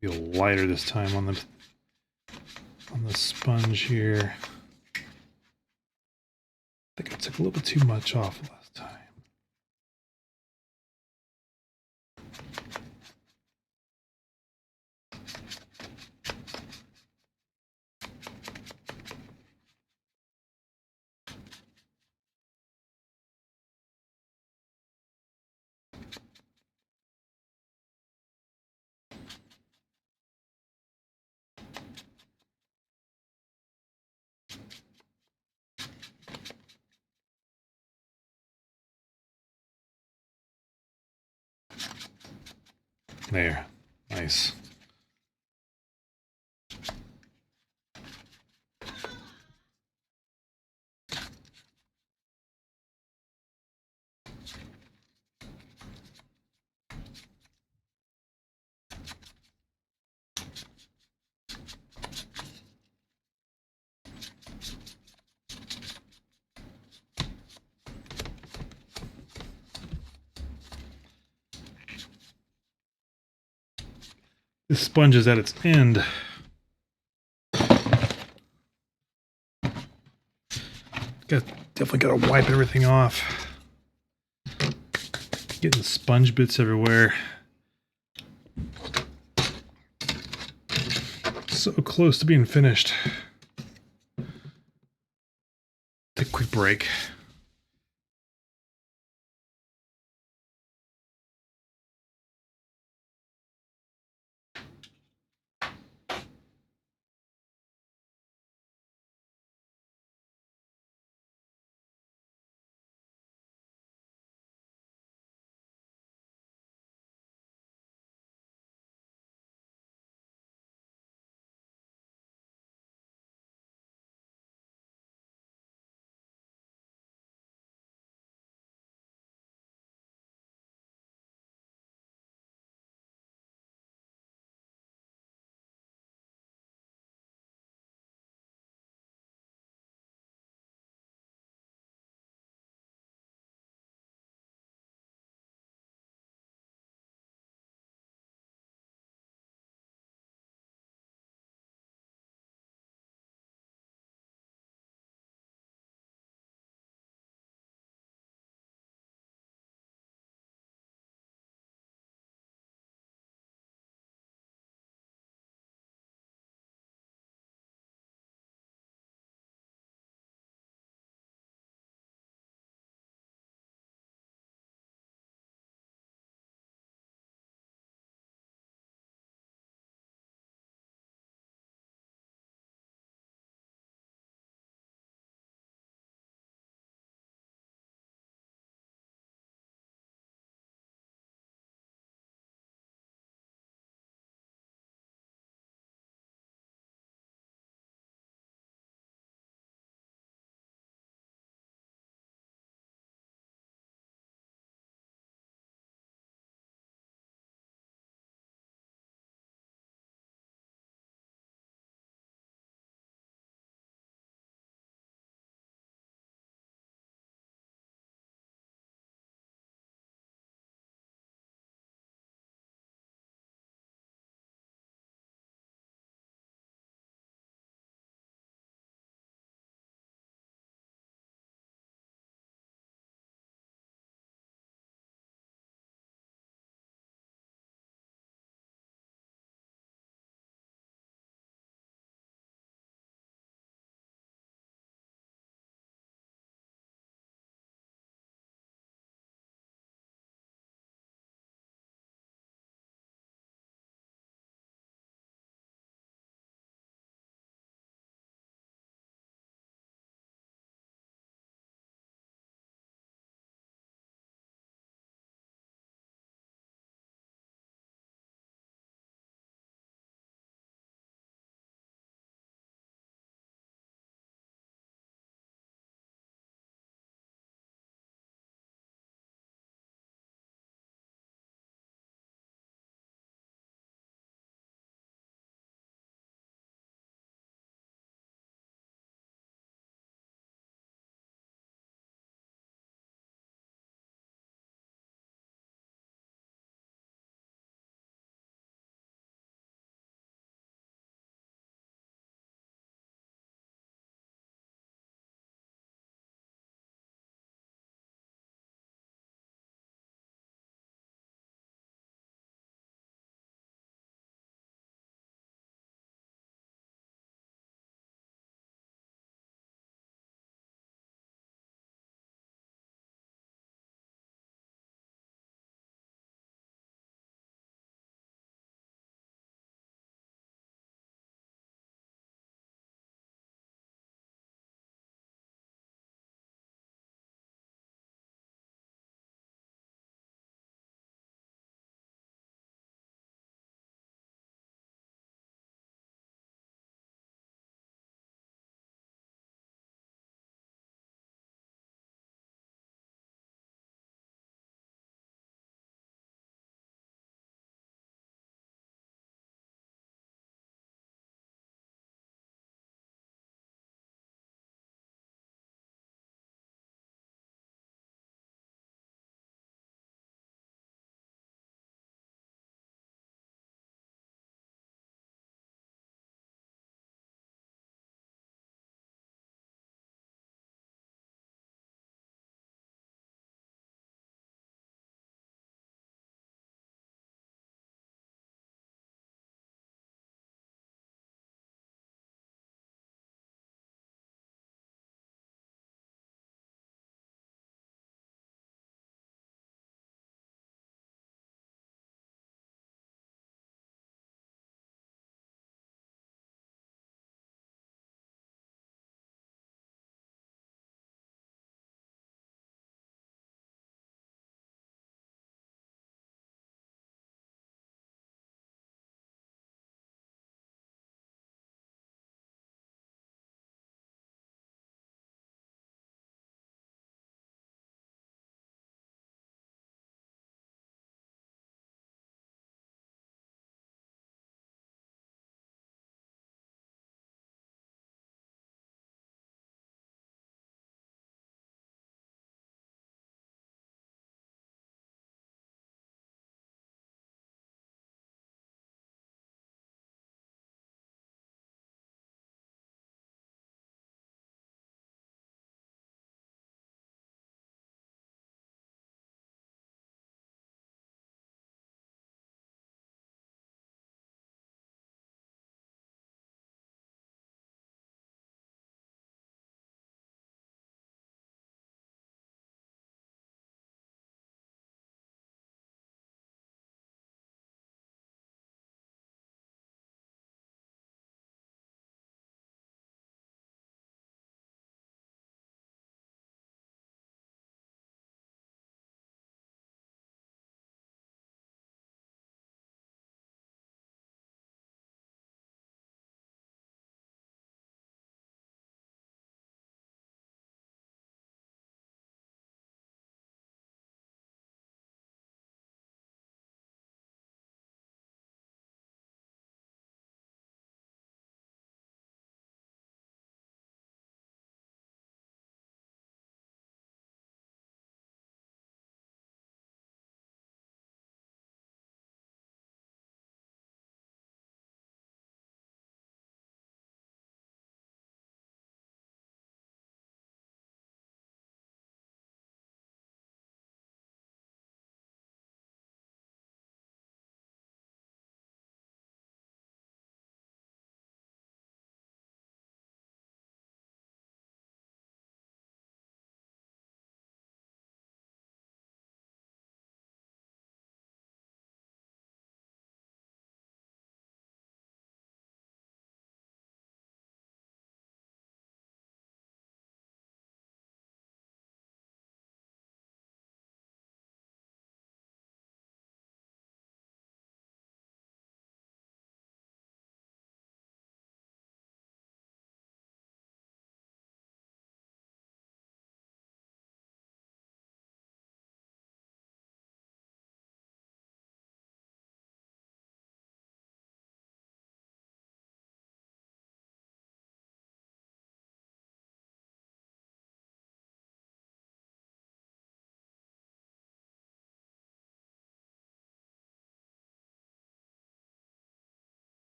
Feel lighter this time on the sponge here. I think I took a little bit too much off last time. There. Nice. This sponge is at its end. Definitely gotta wipe everything off. Getting sponge bits everywhere. So close to being finished. Take a quick break.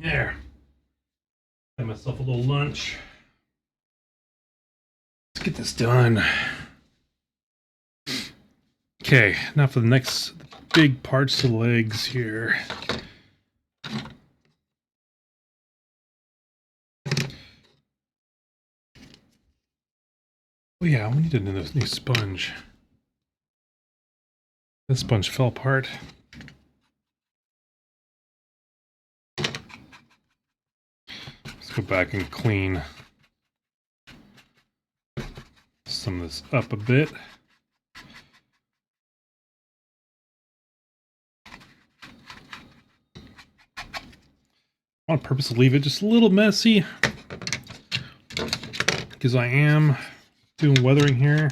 There. Had myself a little lunch. Let's get this done. Okay, now for the next big parts of the legs here. Oh yeah, we need a new sponge. This sponge fell apart. Let's go back and clean some of this up a bit. I want to purposely leave it just a little messy because I am doing weathering here.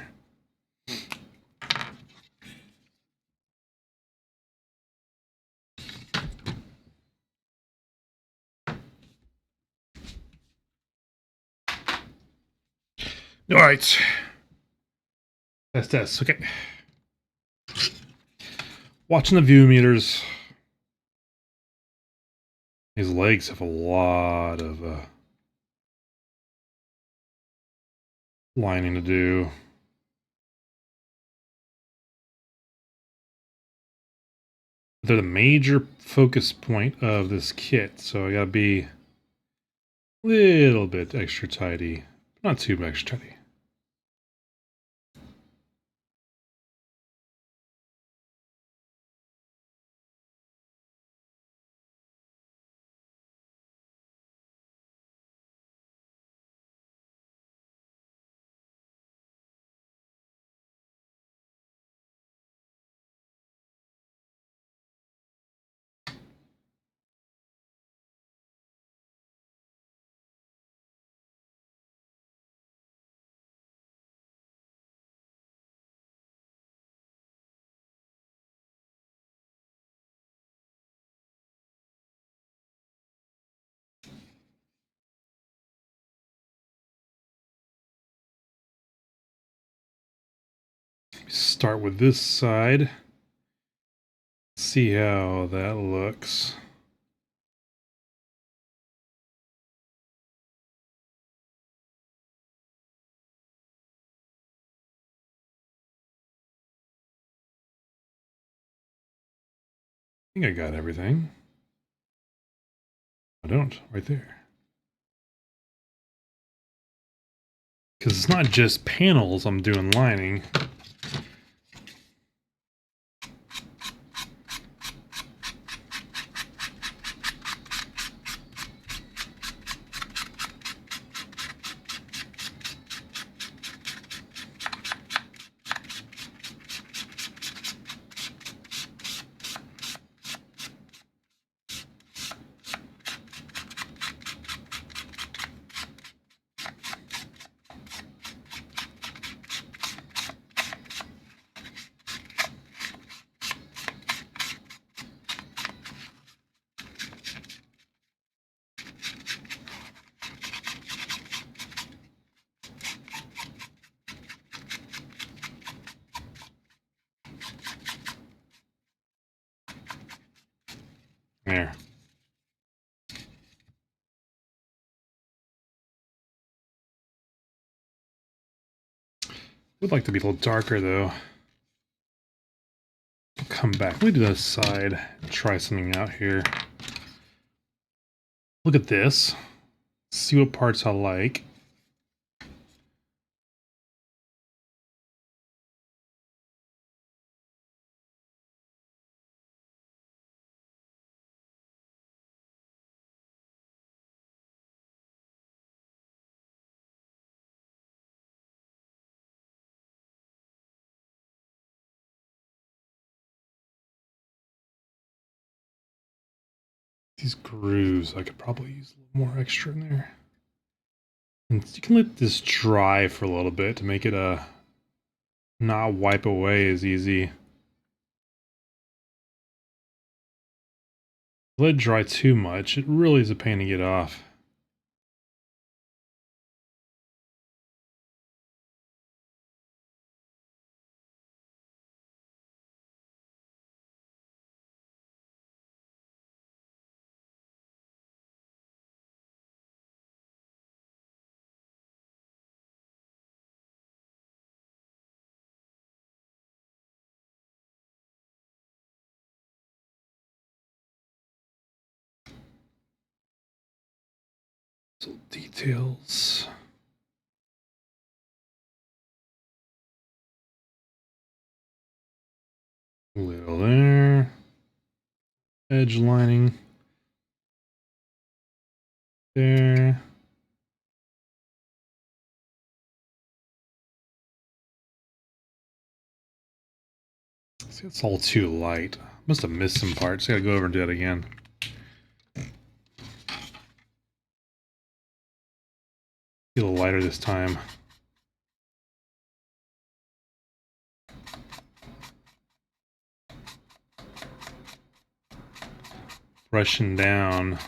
All right. Test. Okay. Watching the view meters. These legs have a lot of lining to do. They're the major focus point of this kit, so I gotta be a little bit extra tidy. Not too extra tidy. Start with this side. See how that looks. I think I got everything. I don't, right there. Because it's not just panels I'm doing lining. There. Would like to be a little darker though. Come back. Let me do this side. Try something out here. Look at this. See what parts I like. These grooves, I could probably use a little more extra in there. And you can let this dry for a little bit to make it not wipe away as easy. Let it dry too much, it really is a pain to get off. Little details. Little there. Edge lining. There. See, it's all too light. Must have missed some parts. Gotta go over and do it again. Be a little lighter this time. Brushing down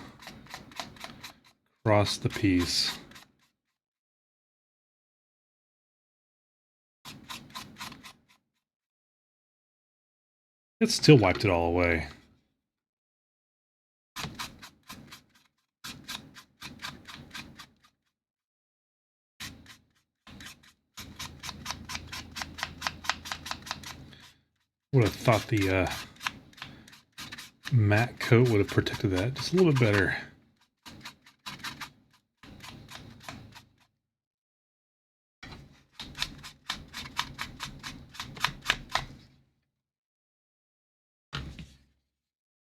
across the piece. It still wiped it all away. Would have thought the matte coat would have protected that just a little bit better.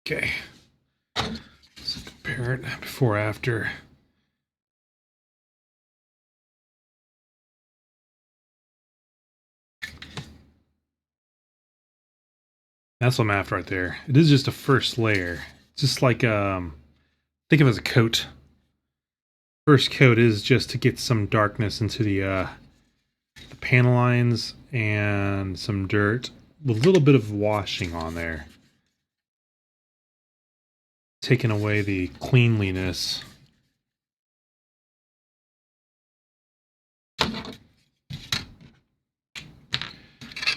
Okay, let's compare it before after. That's what I'm after right there. It is just a first layer. It's just like think of it as a coat. First coat is just to get some darkness into the panel lines and some dirt with a little bit of washing on there, taking away the cleanliness.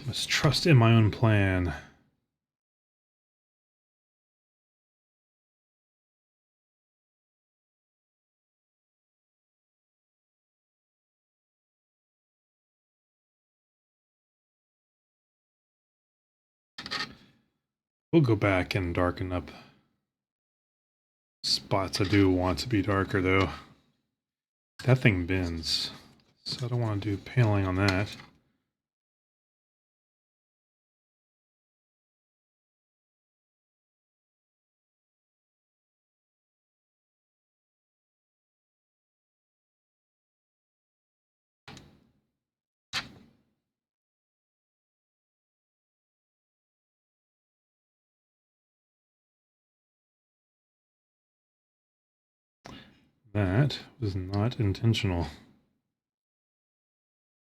Must trust in my own plan. We'll go back and darken up spots I do want to be darker though. That thing bends, so I don't want to do paneling on that. That was not intentional.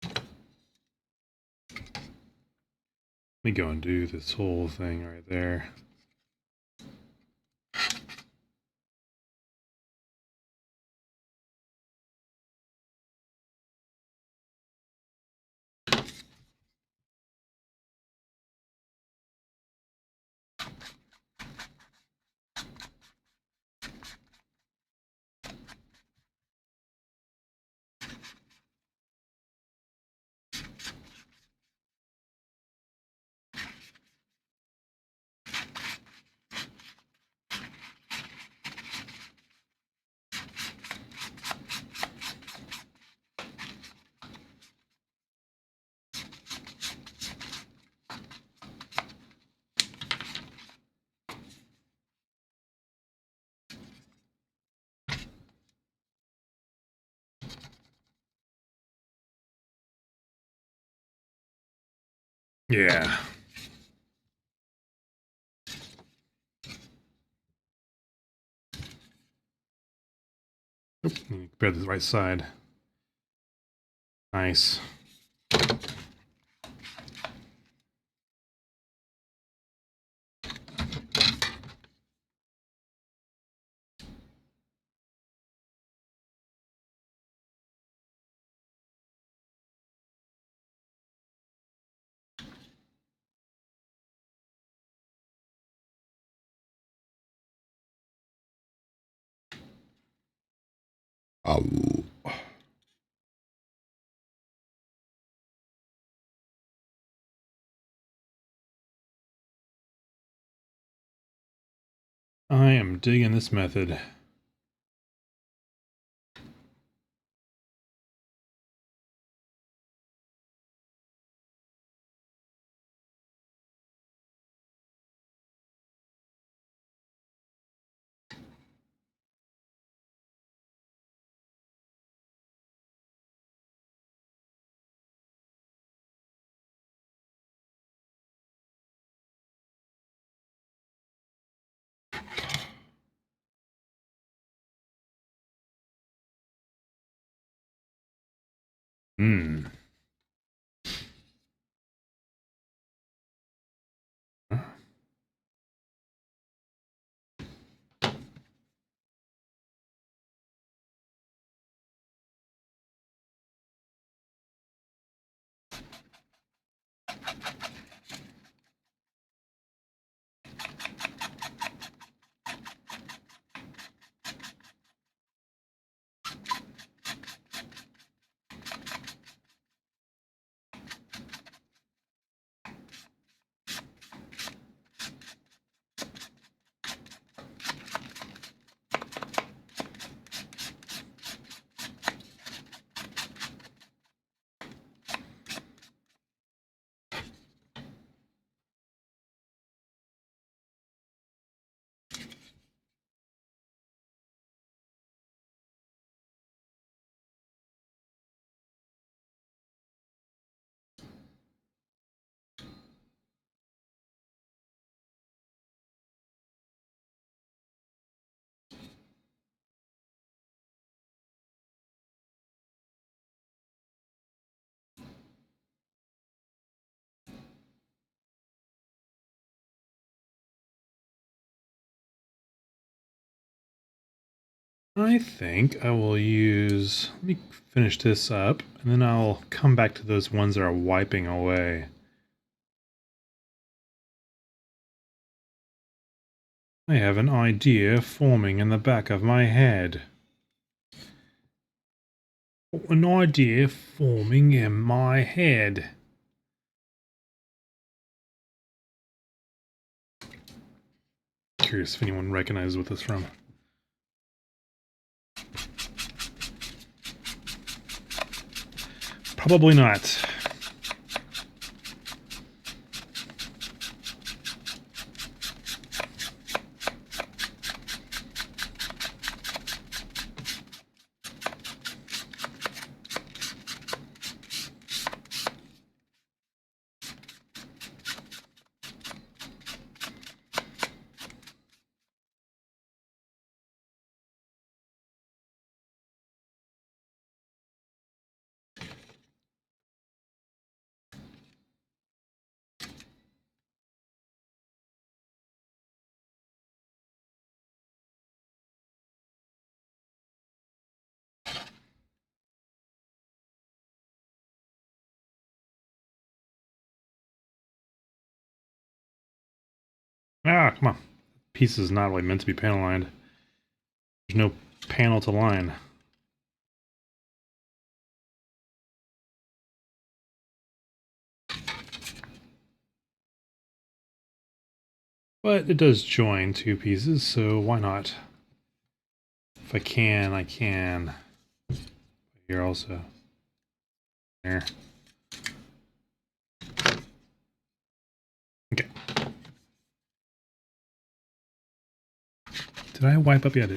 Let me go and do this whole thing right there. Yeah. Oop, compare the right side. Nice. I am digging this method. Hmm. I think I will use, let me finish this up, and then I'll come back to those ones that are wiping away. I have an idea forming in the back of my head. An idea forming in my head. Curious if anyone recognizes what this is from. Probably not. Ah, come on. Piece is not really meant to be panel lined. There's no panel to line. But it does join two pieces, so why not? If I can, I can. Here also. There. Okay. Did I wipe up yet?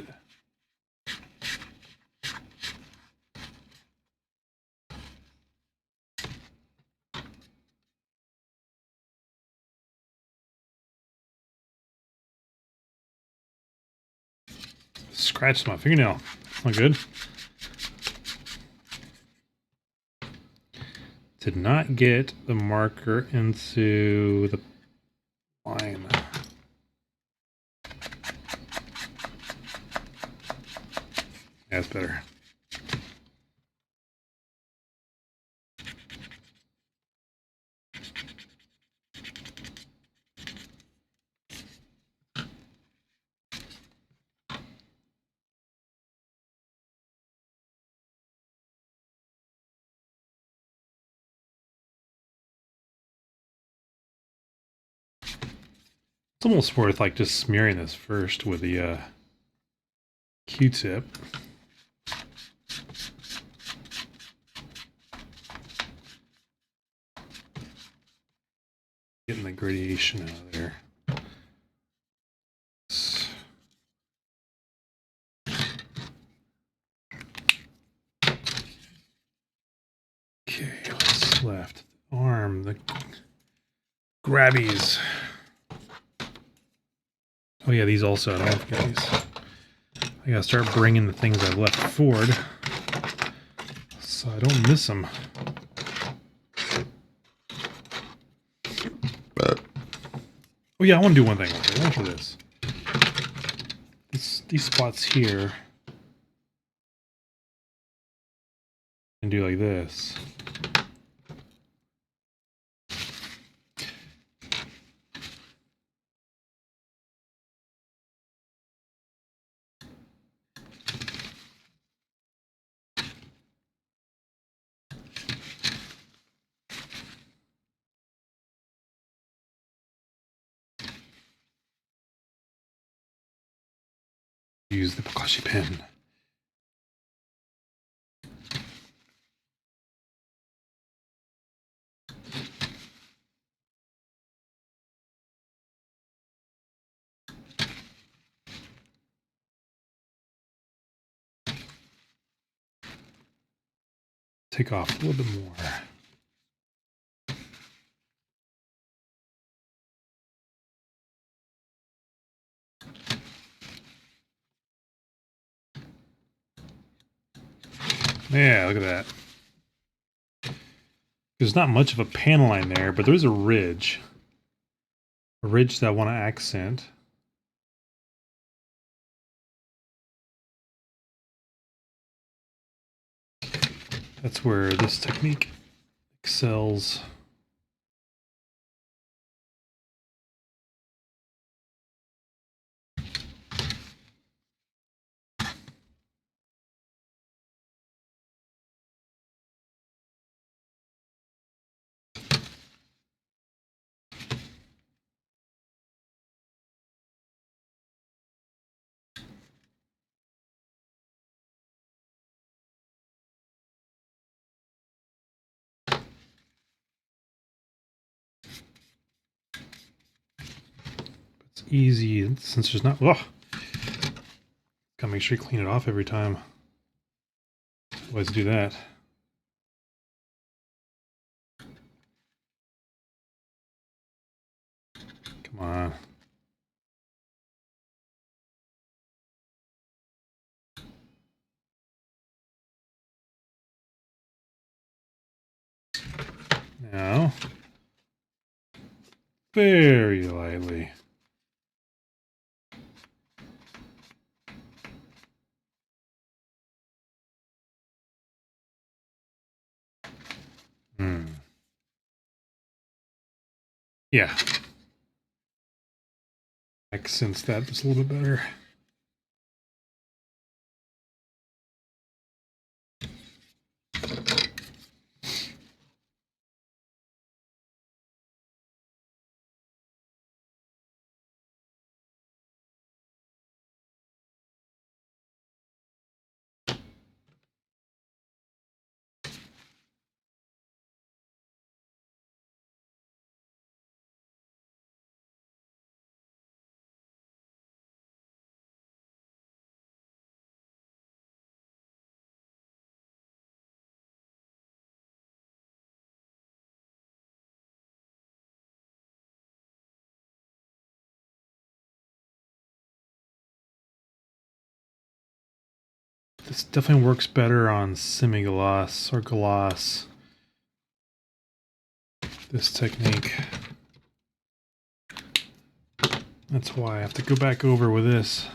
Scratched my fingernail. That's not good. Did not get the marker into the line. That's better. It's almost worth like just smearing this first with the Q-tip. Getting the gradation out of there. Okay, what's left? The arm, the grabbies. Oh yeah, these also. I don't forget these. I gotta start bringing the things I've left forward. so I don't miss them. Oh yeah, I want to do one thing. Okay, watch for this. These spots here. And do like this. Use the Bokashi pen. Take off a little bit more. Yeah, look at that. There's not much of a panel line there, but there's a ridge. A ridge that I want to accent. That's where this technique excels. It's easy since there's not. Ugh. Gotta make sure you clean it off every time. Otherwise, do that. Come on. Now, very lightly. Yeah. Accents that just a little bit better. This definitely works better on semi-gloss or gloss. This technique. That's why I have to go back over with this.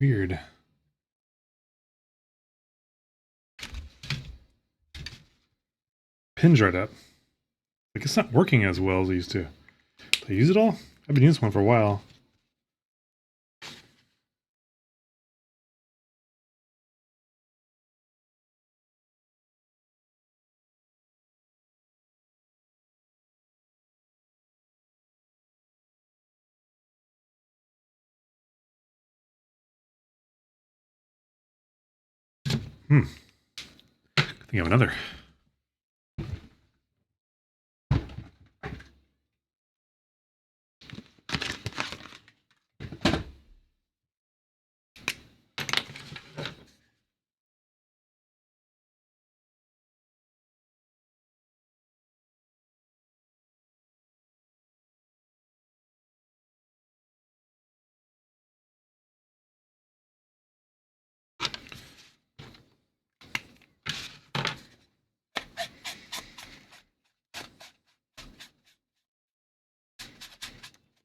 Weird. Pin's right up. Like it's not working as well as it used to. Did I use it all? I've been using one for a while. I think I have another.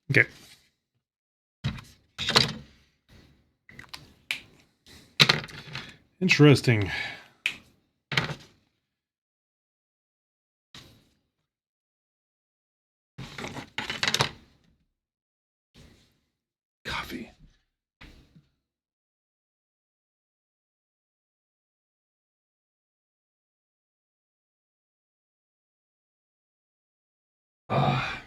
Okay. Interesting. Coffee. Ah.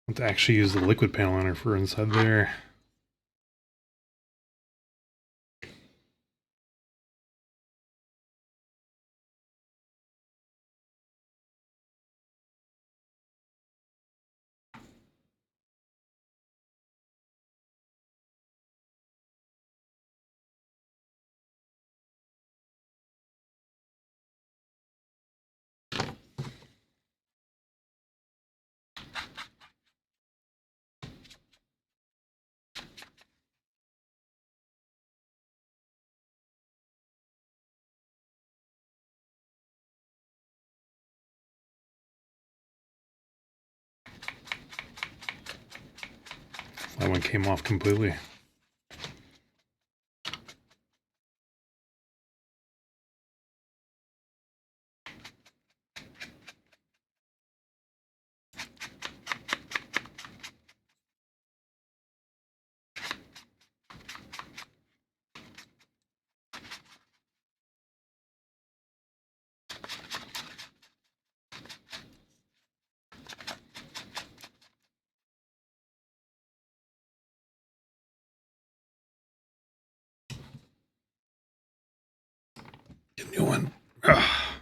I want to actually use the liquid panel liner for inside there. That one came off completely. Get a new one. Ah.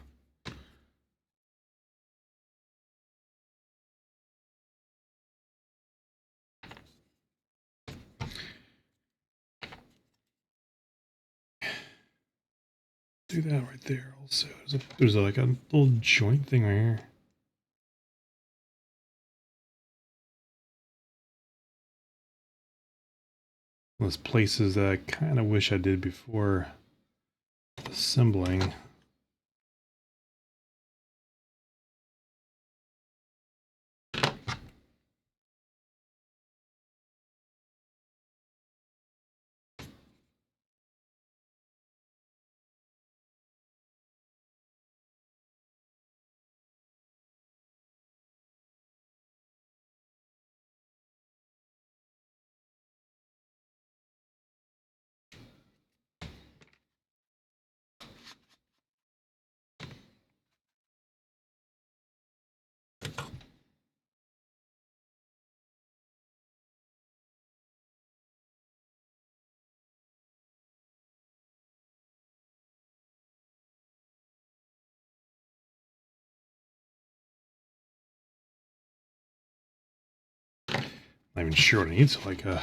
Do that right there also. There's like a little joint thing right here. Those places that I kind of wish I did before assembling. Not even sure what it needs to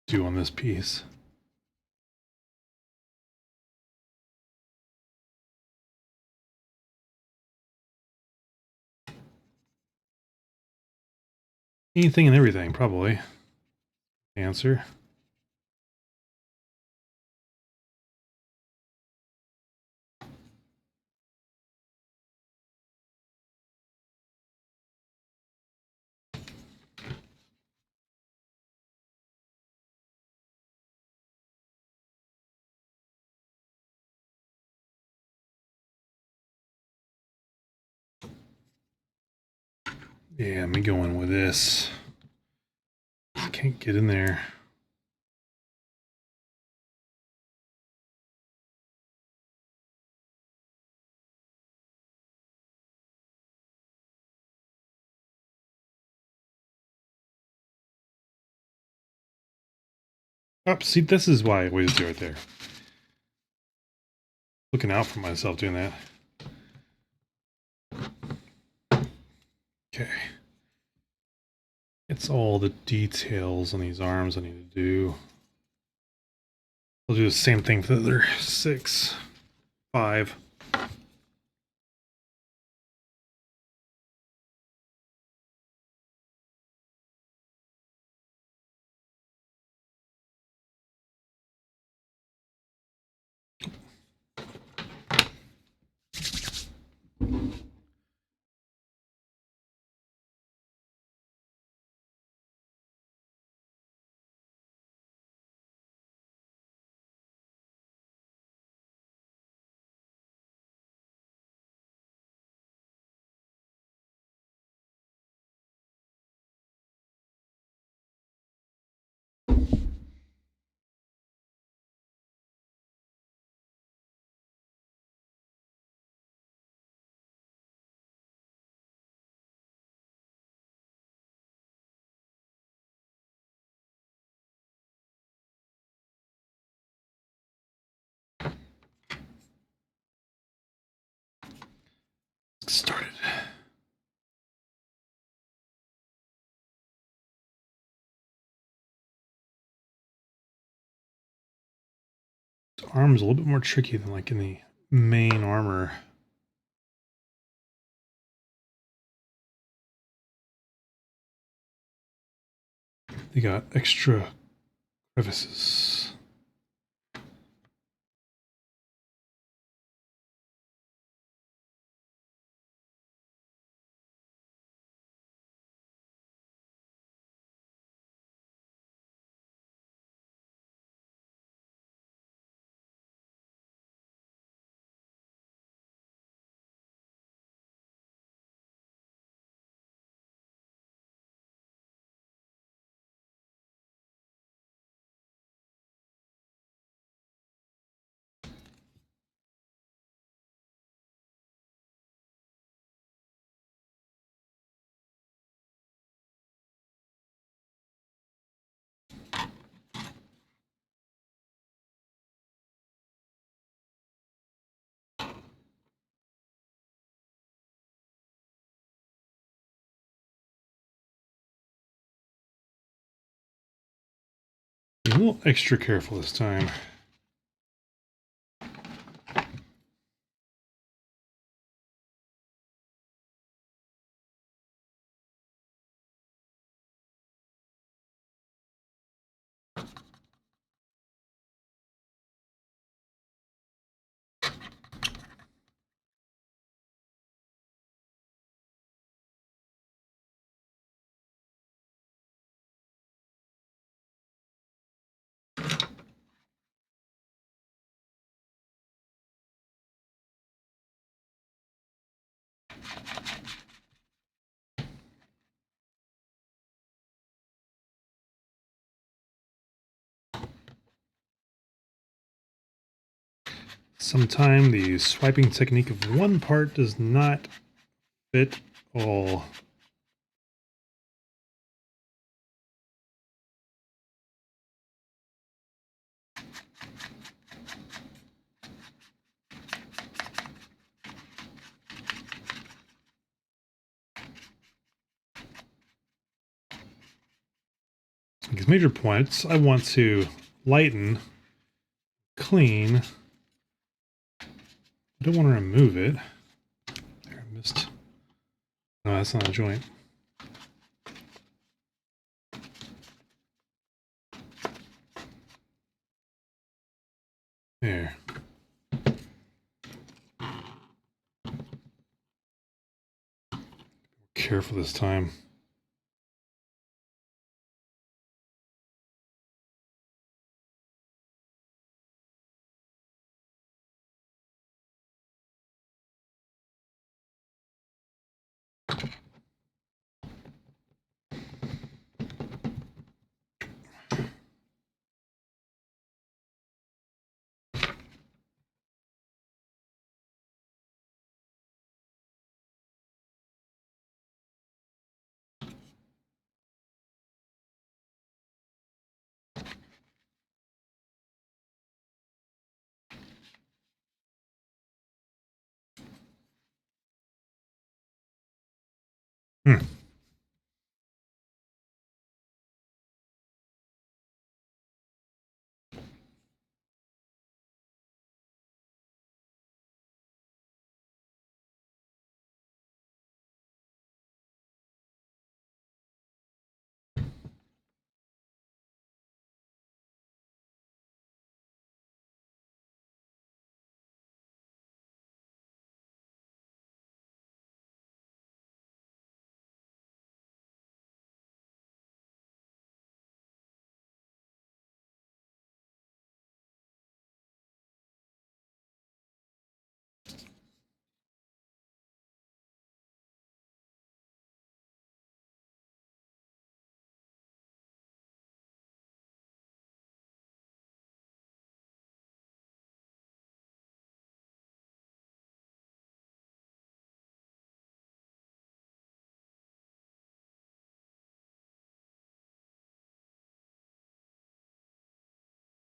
do on this piece. Anything and everything, probably. Answer. Yeah, me going with this. Can't get in there. Oh, see, this is why I always do it there. Looking out for myself doing that. Okay. It's all the details on these arms I need to do. I'll do the same thing for the other 6, 5. Started. The arm's a little bit more tricky than like in the main armor. They got extra crevices. Be a little extra careful this time. Sometimes the swiping technique of one part does not fit all. These major points, I want to lighten, clean. I don't want to remove it. There, I missed. No, that's not a joint. There. Careful this time. Hmm.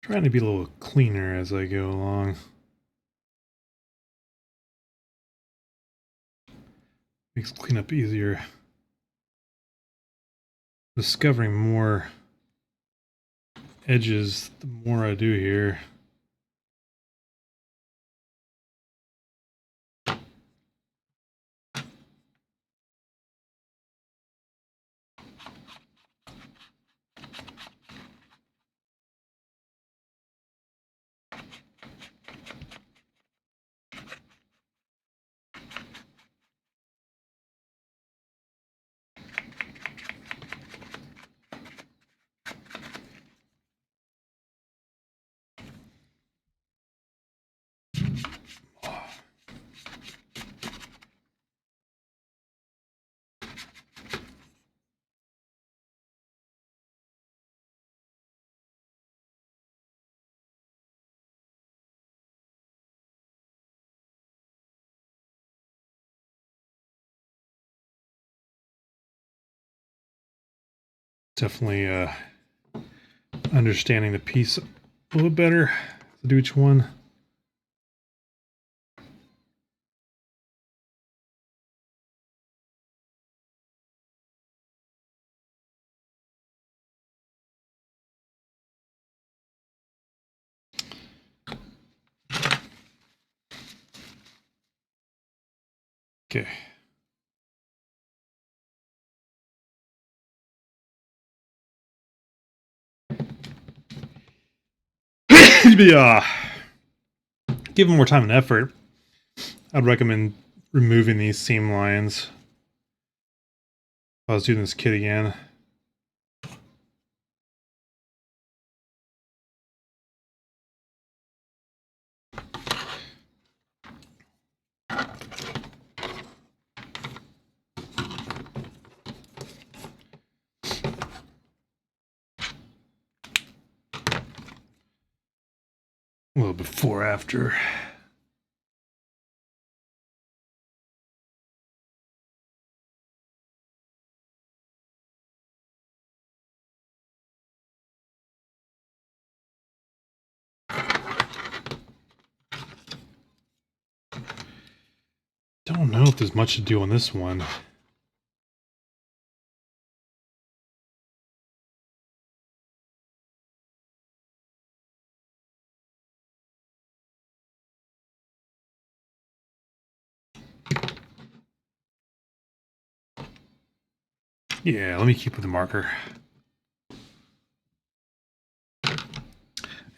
Trying to be a little cleaner as I go along. Makes cleanup easier. Discovering more edges the more I do here. Definitely understanding the piece a little better to do each one. Okay. Given more time and effort, I'd recommend removing these seam lines. If I was doing this kit again. A little before, after. Don't know if there's much to do on this one. Yeah, let me keep with the marker.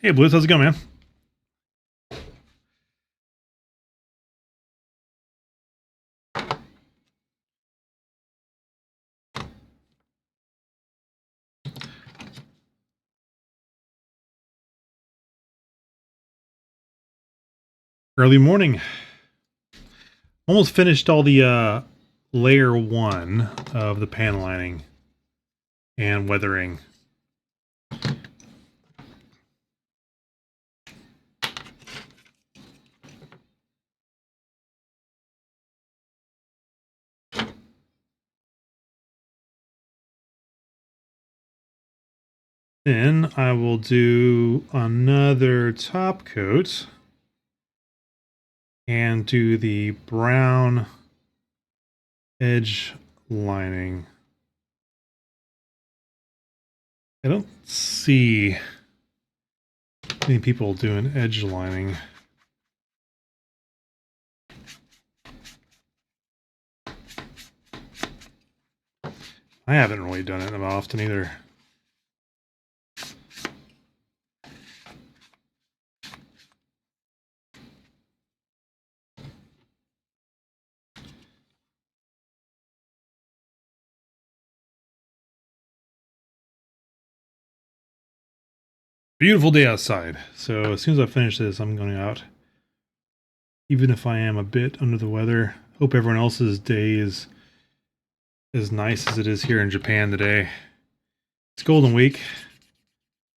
Hey, Blues, how's it going, man? Early morning. Almost finished all the layer 1 of the pan lining and weathering. Then I will do another top coat and do the brown edge lining. I don't see many people doing edge lining. I haven't really done it often either. Beautiful day outside. So as soon as I finish this, I'm going out. Even if I am a bit under the weather, hope everyone else's day is as nice as it is here in Japan today. It's Golden Week,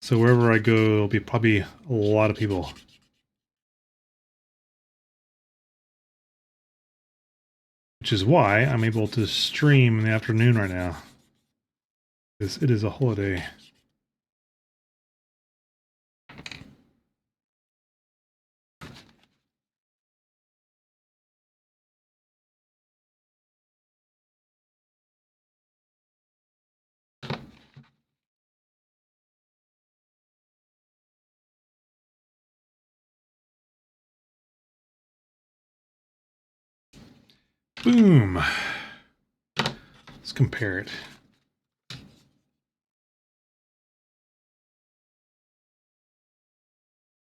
so wherever I go, there'll be probably a lot of people. Which is why I'm able to stream in the afternoon right now. Because it is a holiday. Boom. Let's compare it.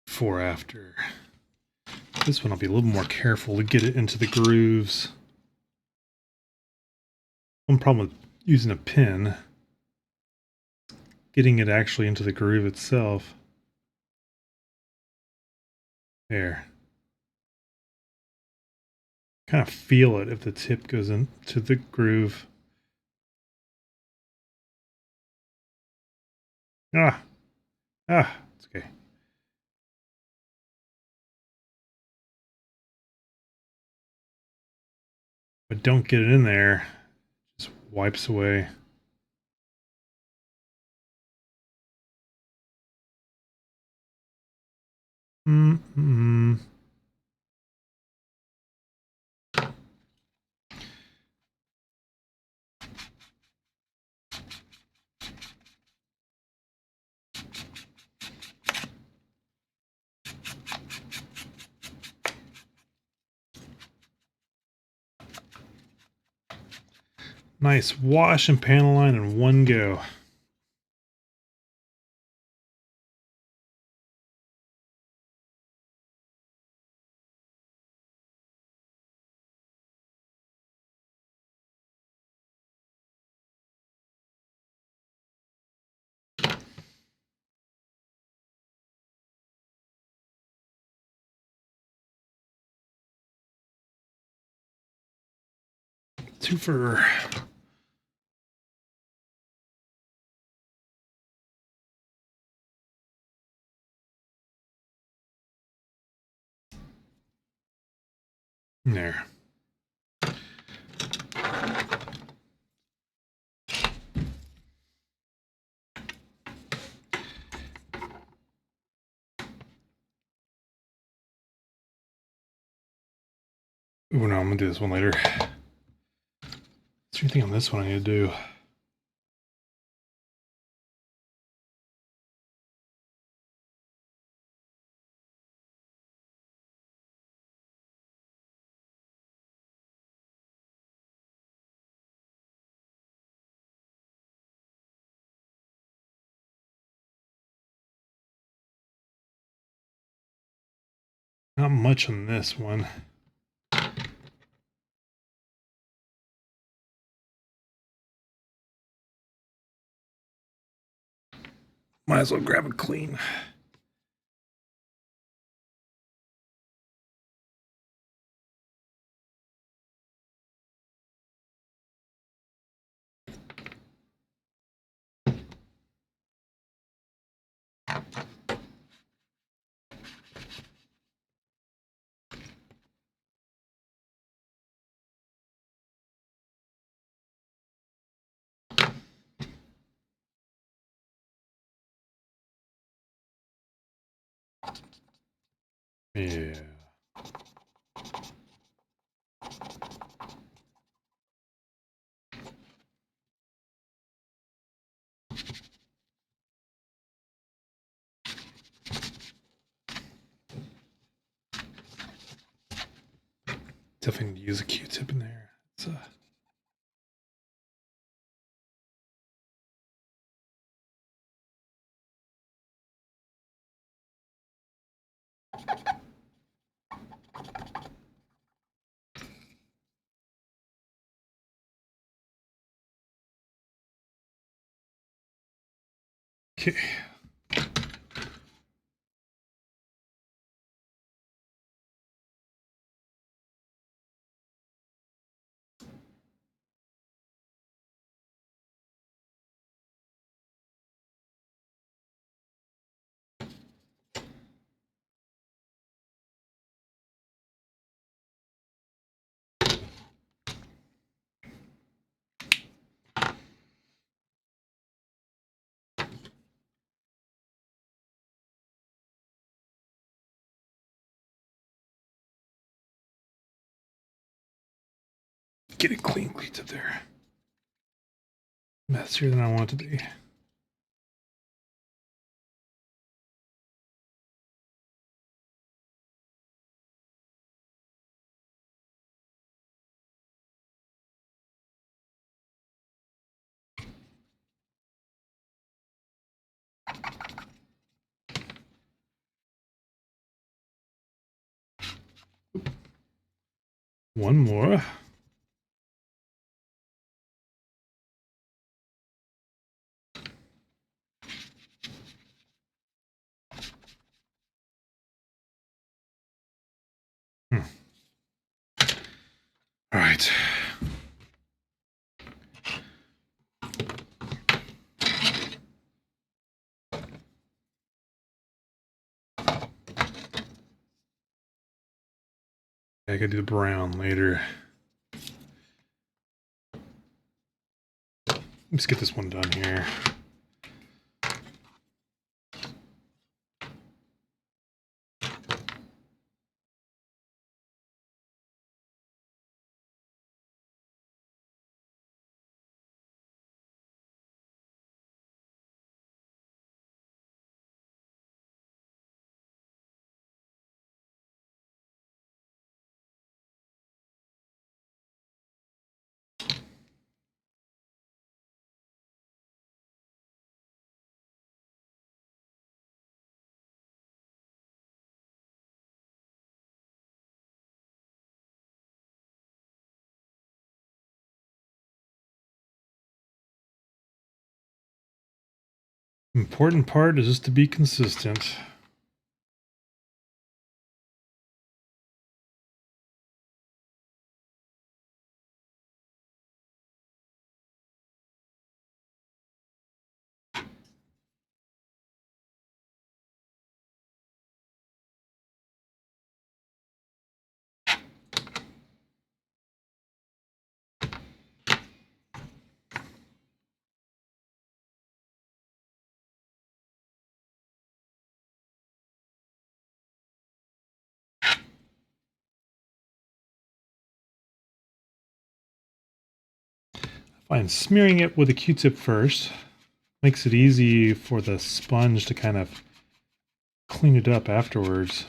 Before, after. This one I'll be a little more careful to get it into the grooves. One problem with using a pin, getting it actually into the groove itself. There. Kind of feel it if the tip goes into the groove. It's okay. But don't get it in there. Just wipes away. Nice wash and panel line in one go. Twofer. There. Oh no, I'm gonna do this one later. Is there anything on this one I need to do? Not much on this one. Might as well grab it clean. Yeah. Definitely need to use a Q-tip in there. It's okay. Get it clean Q-tip there. Messier than I want it to be. One more. All right. I gotta do the brown later. Let's get this one done here. Important part is just to be consistent. I find smearing it with a Q-tip first makes it easy for the sponge to kind of clean it up afterwards.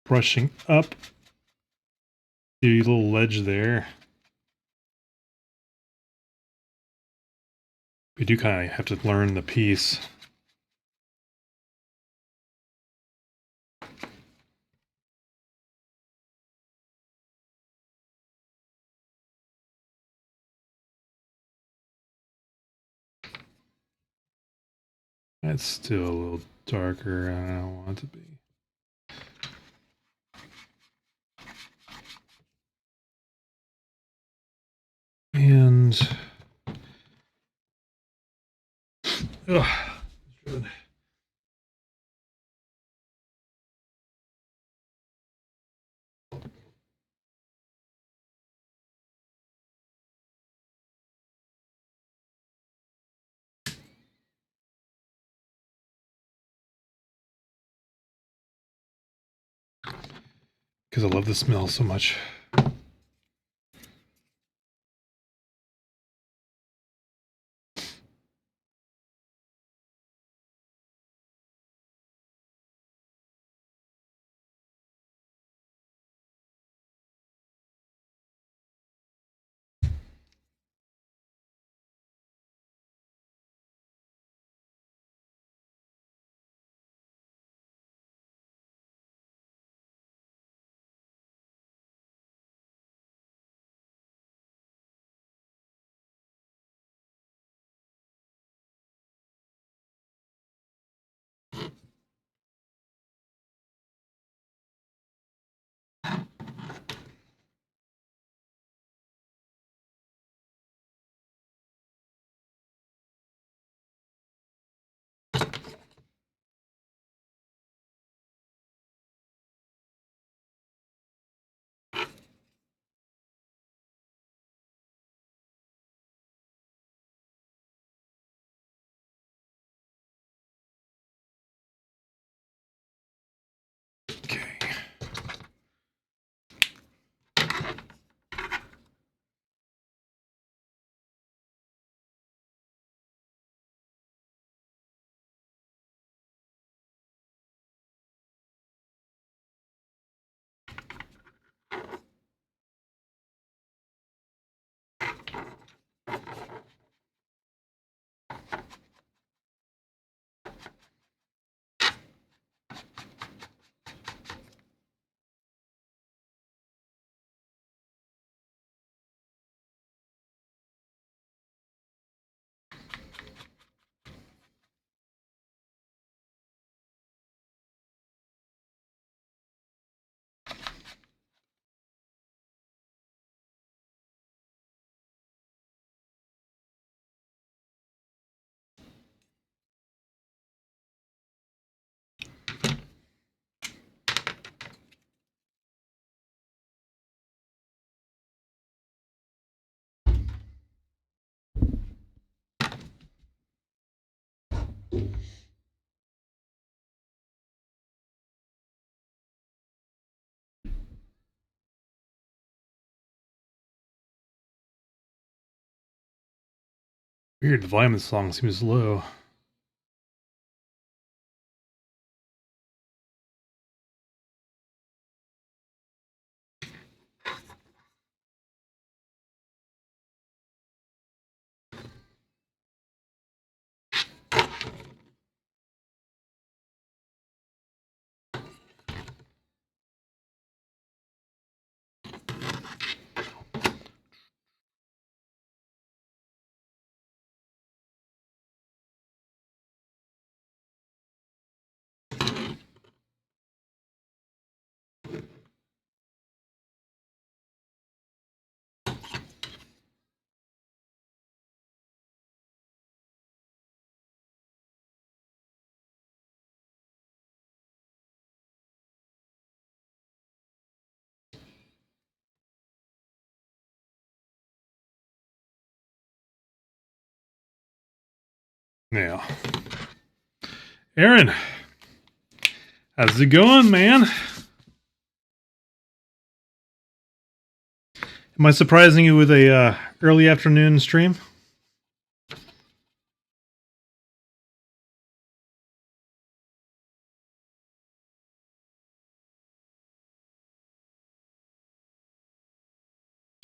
brushing up the little ledge there. We do kind of have to learn the piece. That's still a little darker. I don't want it to be. And good. Because I love the smell so much. Okay. Weird, the volume of the song seems low. Now, Aaron, how's it going, man? Am I surprising you with a early afternoon stream?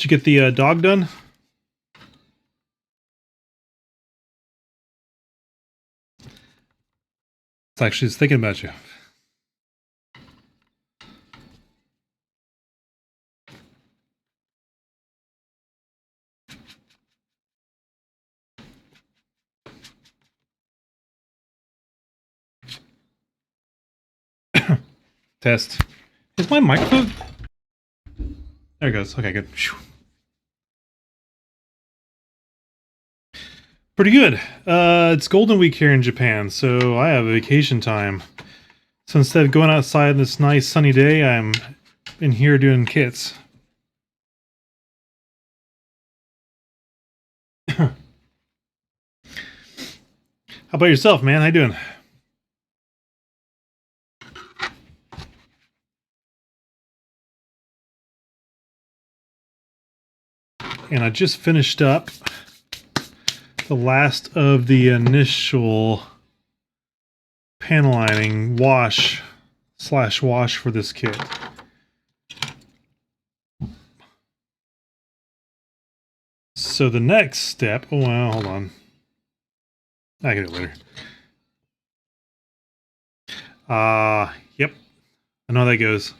Did you get the dog done? It's actually just thinking about you. Test. Is my microphone? There it goes. Okay, good. Whew. Pretty good. It's Golden Week here in Japan, so I have vacation time. So instead of going outside this nice sunny day, I'm in here doing kits. How about yourself, man? How you doing? And I just finished up the last of the initial panel lining wash for this kit. So the next step, oh well, hold on. I get it later. Yep. I know how that goes.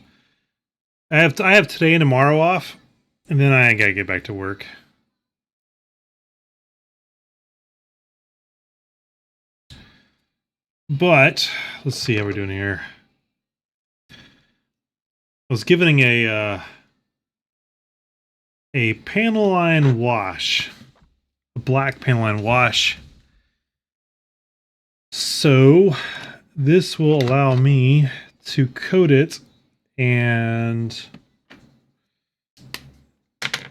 I have today and tomorrow off, and then I gotta get back to work. But let's see how we're doing here. I was giving a panel line wash, a black panel line wash. So this will allow me to coat it, and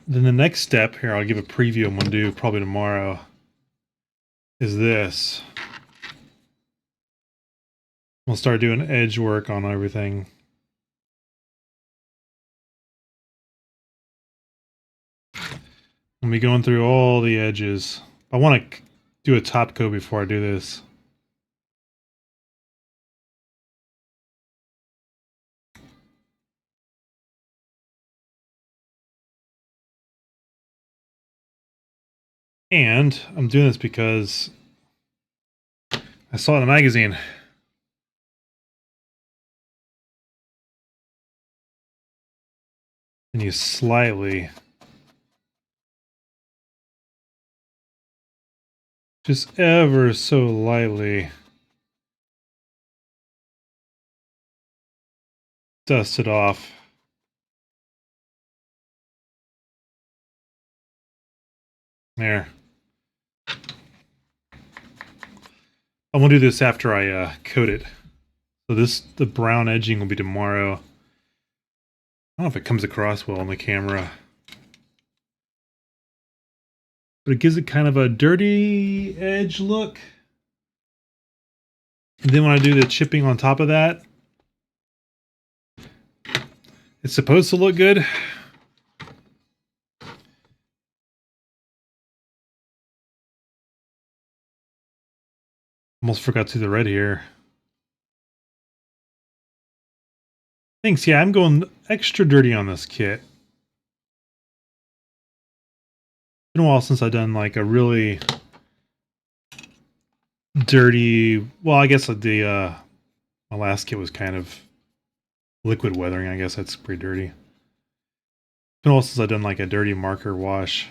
then the next step here, I'll give a preview I'm going to do probably tomorrow, is this. We'll start doing edge work on everything. I'll be going through all the edges. I want to do a top coat before I do this. And I'm doing this because I saw it in a magazine. And you slightly, just ever so lightly, dust it off. There. I'm gonna do this after I coat it. So the brown edging will be tomorrow. I don't know if it comes across well on the camera, but it gives it kind of a dirty edge look. And then when I do the chipping on top of that, it's supposed to look good. Almost forgot to do the red here. Thanks, yeah, I'm going extra dirty on this kit. It's been a while since I've done like a really dirty, well, I guess my last kit was kind of liquid weathering. I guess that's pretty dirty. It's been a while since I've done like a dirty marker wash.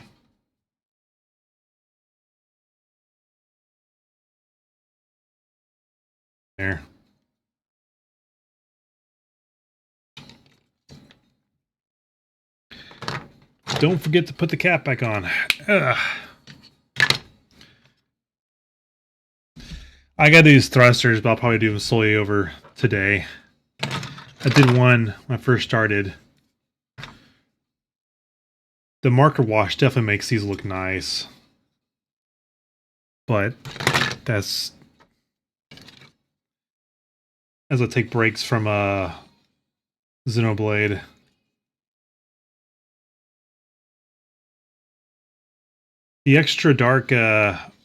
There. Don't forget to put the cap back on. Ugh. I got these thrusters, but I'll probably do them slowly over today. I did one when I first started. The marker wash definitely makes these look nice. But that's as I take breaks from a Xenoblade. The extra dark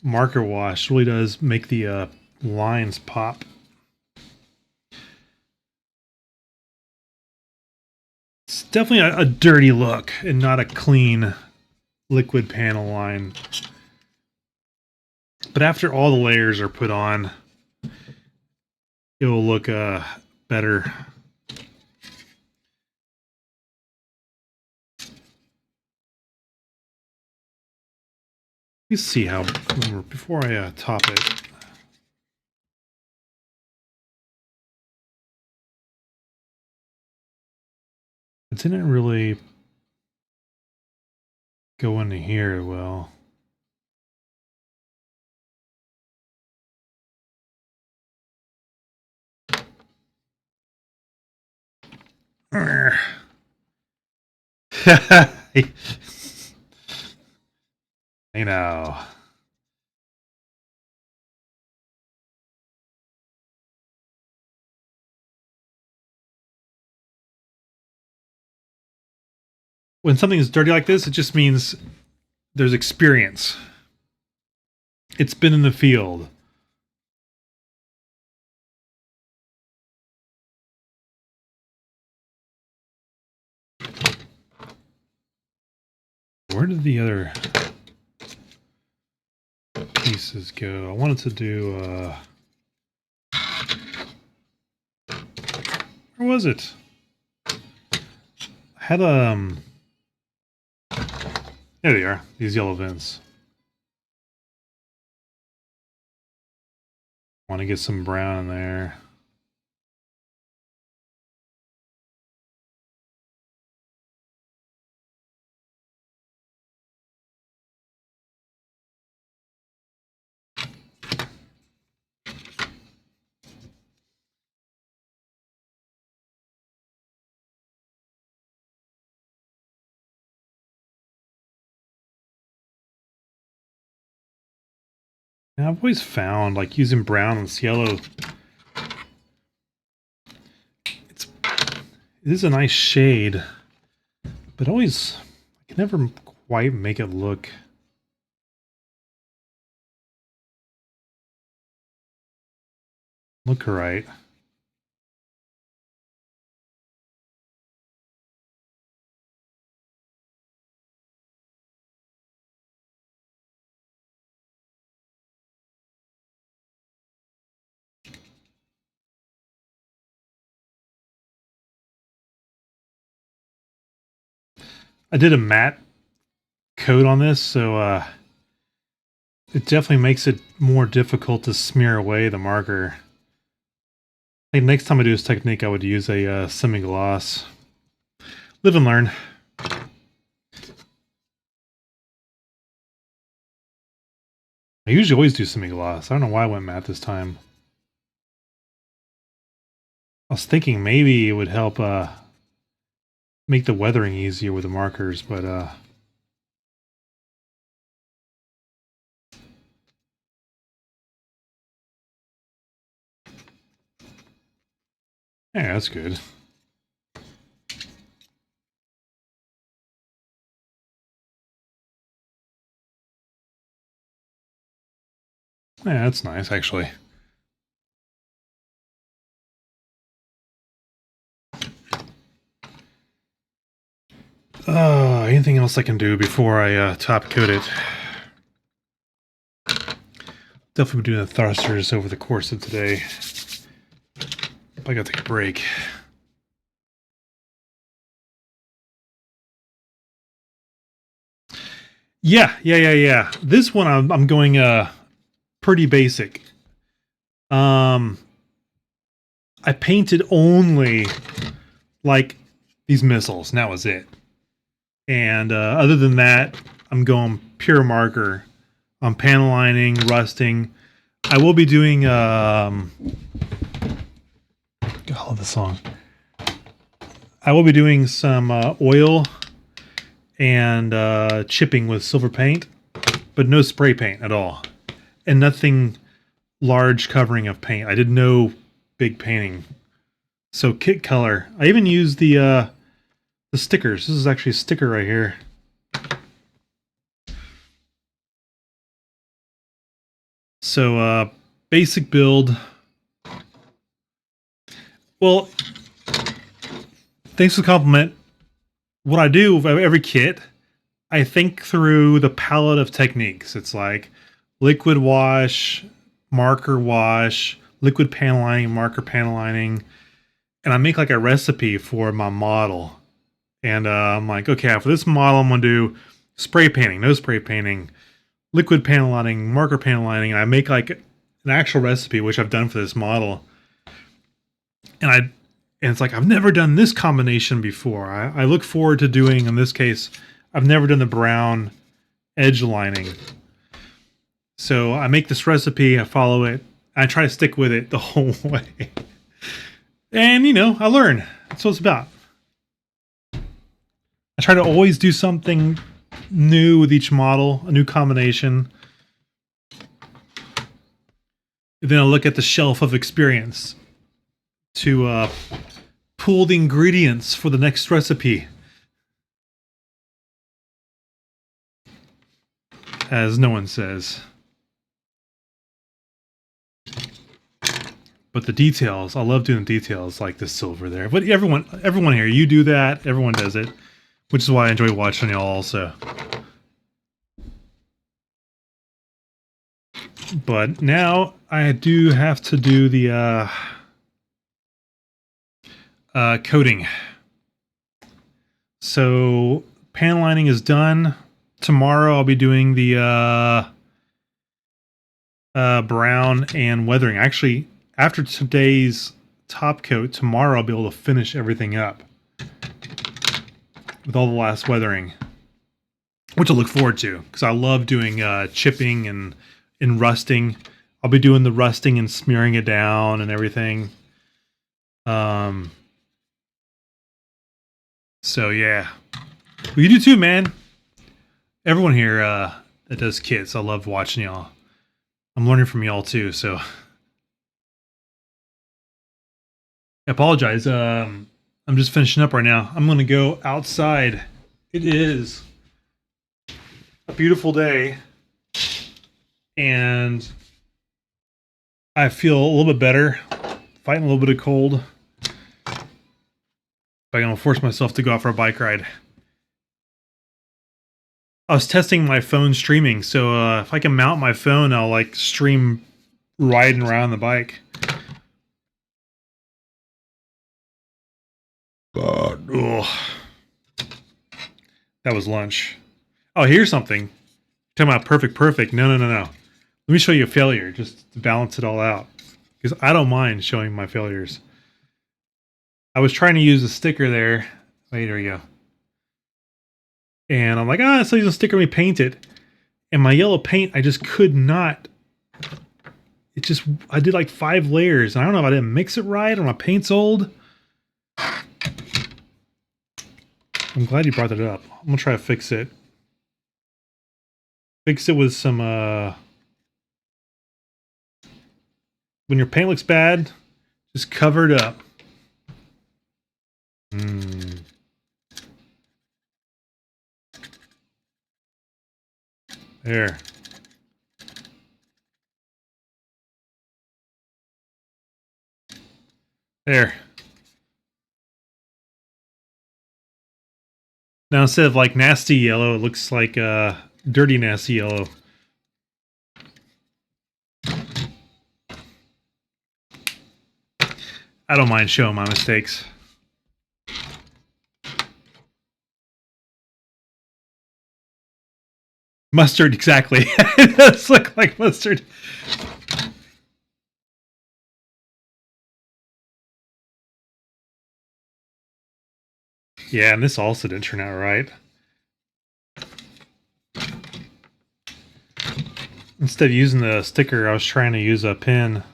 marker wash really does make the lines pop. It's definitely a dirty look and not a clean liquid panel line. But after all the layers are put on, it will look better. Let me see how, before I top it. It didn't really go into here well. Hey now. When something is dirty like this, it just means there's experience. It's been in the field. Where did the other pieces go? I wanted to do where was it? I had there they are, these yellow vents. Want to get some brown in there. Now, I've always found, like, using brown and yellow, it is a nice shade, but always, I can never quite make it look right. I did a matte coat on this, so it definitely makes it more difficult to smear away the marker. I think next time I do this technique, I would use a semi-gloss. Live and learn. I usually always do semi-gloss. I don't know why I went matte this time. I was thinking maybe it would help make the weathering easier with the markers, but yeah, that's good. Yeah, that's nice, actually. Anything else I can do before I top coat it? Definitely be doing the thrusters over the course of today. I gotta take a break. Yeah. This one I'm going pretty basic. I painted only like these missiles, and that was it. And other than that, I'm going pure marker on panel lining, rusting. I will be doing I love this song. I will be doing some oil and chipping with silver paint, but no spray paint at all, and nothing large covering of paint. I did no big painting. So kit color. I even used the stickers. This is actually a sticker right here. So basic build. Well, thanks for the compliment. what I do with every kit, I think through the palette of techniques. It's like liquid wash, marker wash, liquid panel lining, marker panel lining, and I make like a recipe for my model. And I'm like, okay, for this model, I'm gonna do spray painting, no spray painting, liquid panel lining, marker panel lining. And I make like an actual recipe, which I've done for this model. And it's like, I've never done this combination before. I look forward to doing, in this case, I've never done the brown edge lining. So I make this recipe, I follow it, I try to stick with it the whole way. And, you know, I learn. That's what it's about. I try to always do something new with each model, a new combination. And then I look at the shelf of experience to pull the ingredients for the next recipe. As no one says. But the details, I love doing the details like the silver there. But everyone here, you do that. Everyone does it. Which is why I enjoy watching y'all also. But now I do have to do the coating. So panel lining is done. Tomorrow I'll be doing the brown and weathering. Actually, after today's top coat, tomorrow I'll be able to finish everything up with all the last weathering, which I look forward to because I love doing chipping and rusting. I'll be doing the rusting and smearing it down and everything. So yeah, well, you do too, man. Everyone here that does kits, I love watching y'all. I'm learning from y'all too, so I apologize. I'm just finishing up right now. I'm gonna go outside. It is a beautiful day, and I feel a little bit better, fighting a little bit of cold. But I'm gonna force myself to go out for a bike ride. I was testing my phone streaming, so if I can mount my phone, I'll like stream riding around the bike. Ugh. That was lunch. Oh, here's something. Talking about perfect. No. Let me show you a failure just to balance it all out. Because I don't mind showing my failures. I was trying to use a sticker there. Wait, there we go. And I'm like, let's use a sticker, let me paint it. And my yellow paint, I just could not. I did like 5 layers. And I don't know if I didn't mix it right or my paint's old. I'm glad you brought that up. I'm going to try to fix it. Fix it with some, when your paint looks bad, just cover it up. There. There. Now instead of like nasty yellow, it looks like dirty nasty yellow. I don't mind showing my mistakes. Mustard, exactly. It does look like mustard. Yeah, and this also didn't turn out right. Instead of using the sticker, I was trying to use a pen.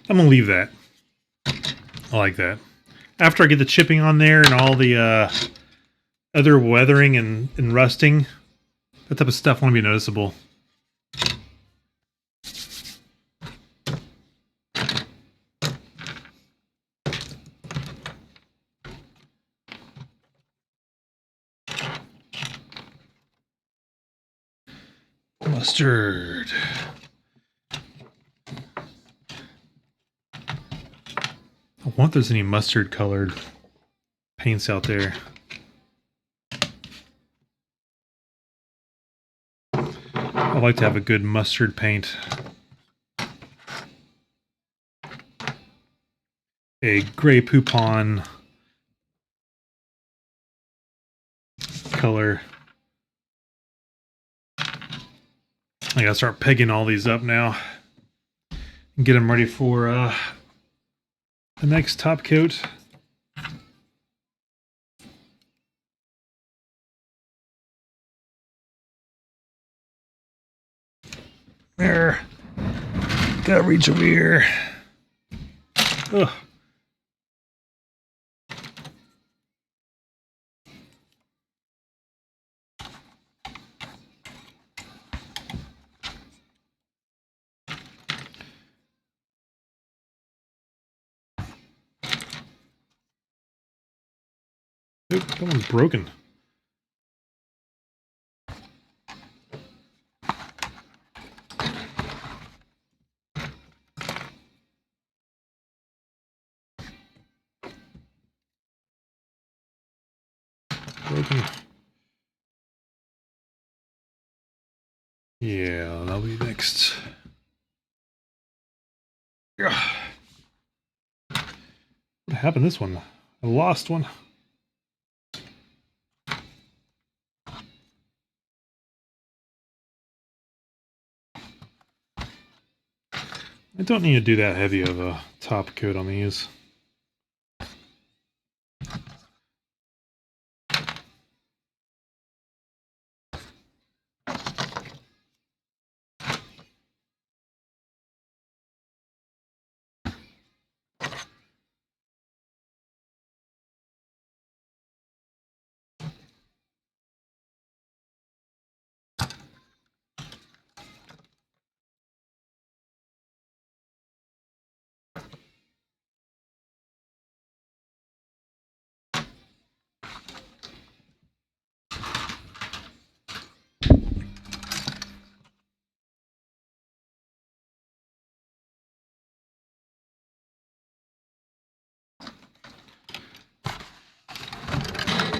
I'm gonna leave that. I like that. After I get the chipping on there and all the other weathering and rusting, that type of stuff won't be noticeable. Mustard. I wonder if there's any mustard colored paints out there. I like to have a good mustard paint. A Grey Poupon color. I gotta start pegging all these up now and get them ready for the next top coat. There. Gotta reach over here. Ugh. Oop, that one's broken. Broken. Yeah, that'll be next. What happened to this one? I lost one. I don't need to do that heavy of a top coat on these.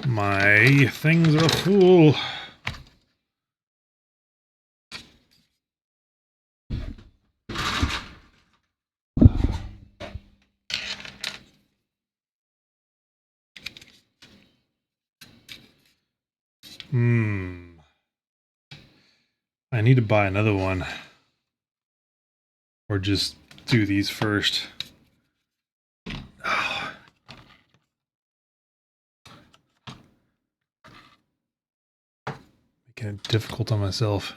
My things are full. I need to buy another one. Or just do these first. Making it difficult on myself.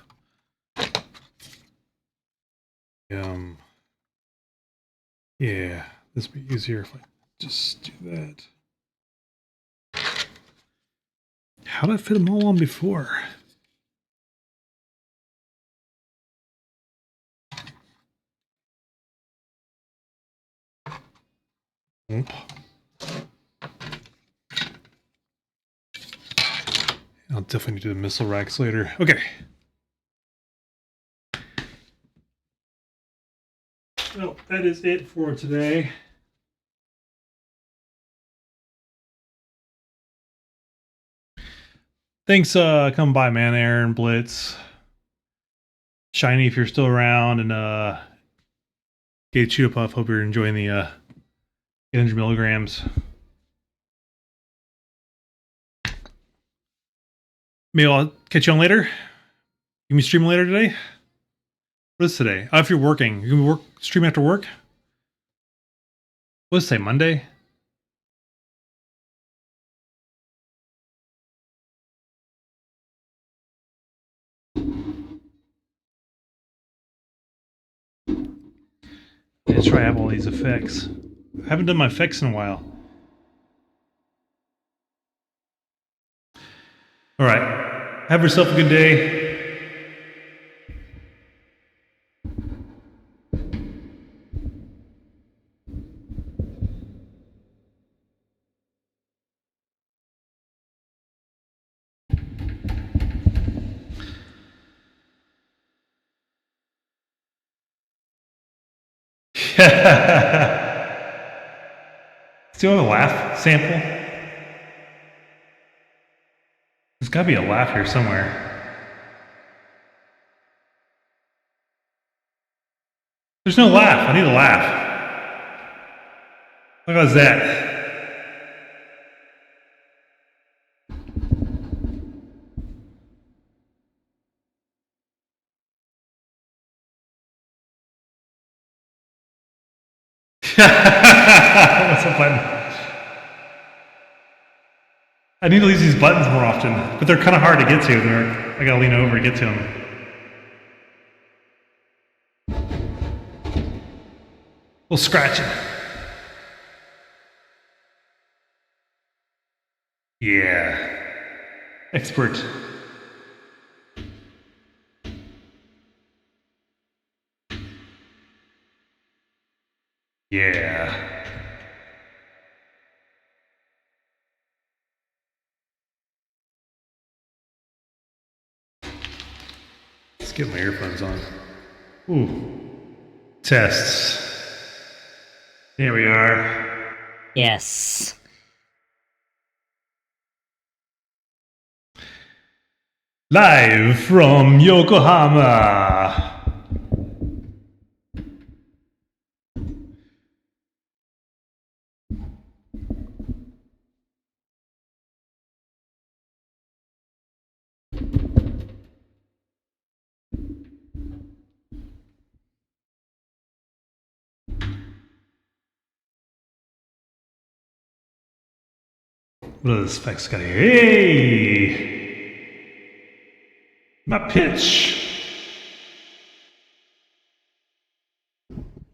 Yeah, this would be easier if I just do that. How did I fit them all on before? Nope. I'll definitely need to do the missile racks later. Okay. Well, that is it for today. Thanks, come by, man. Aaron, Blitz, Shiny, if you're still around, and Gate Chew Puff. Hope you're enjoying the 800 milligrams. Maybe I'll catch you on later. You can be streaming later today. What is today? Oh, if you're working, you can stream after work. What does it say? Monday? Let's try to have all these effects. I haven't done my effects in a while. All right. Have yourself a good day. Still have a laugh sample? There's gotta be a laugh here somewhere. There's no laugh. I need a laugh. Look at that. What's that button? I need to use these buttons more often, but they're kind of hard to get to. I gotta lean over to get to them. We'll scratch it. Yeah. Expert. Yeah. Let's get my earphones on. Ooh. Tests. Here we are. Yes. Live from Yokohama. What are the specs got here? Hey! My pitch.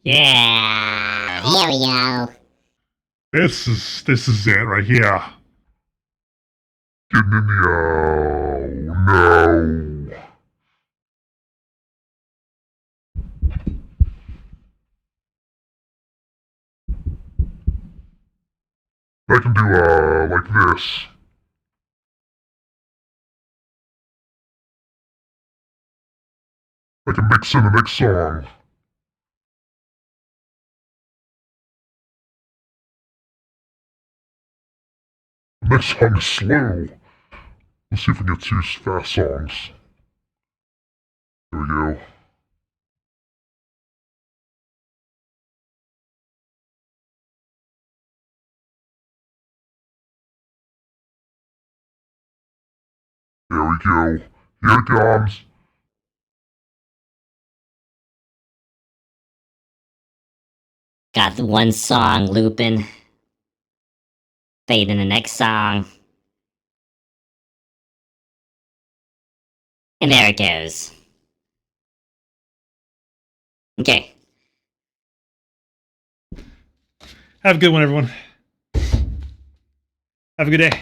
Yeah. Here we go. This is it right here. Getting in the no. I can do like this. I can mix in the next song. The next song is slow. Let's see if we can get two fast songs. Here we go. There we go. Here it comes. Got the one song looping. Fade in the next song. And there it goes. Okay. Have a good one, everyone. Have a good day.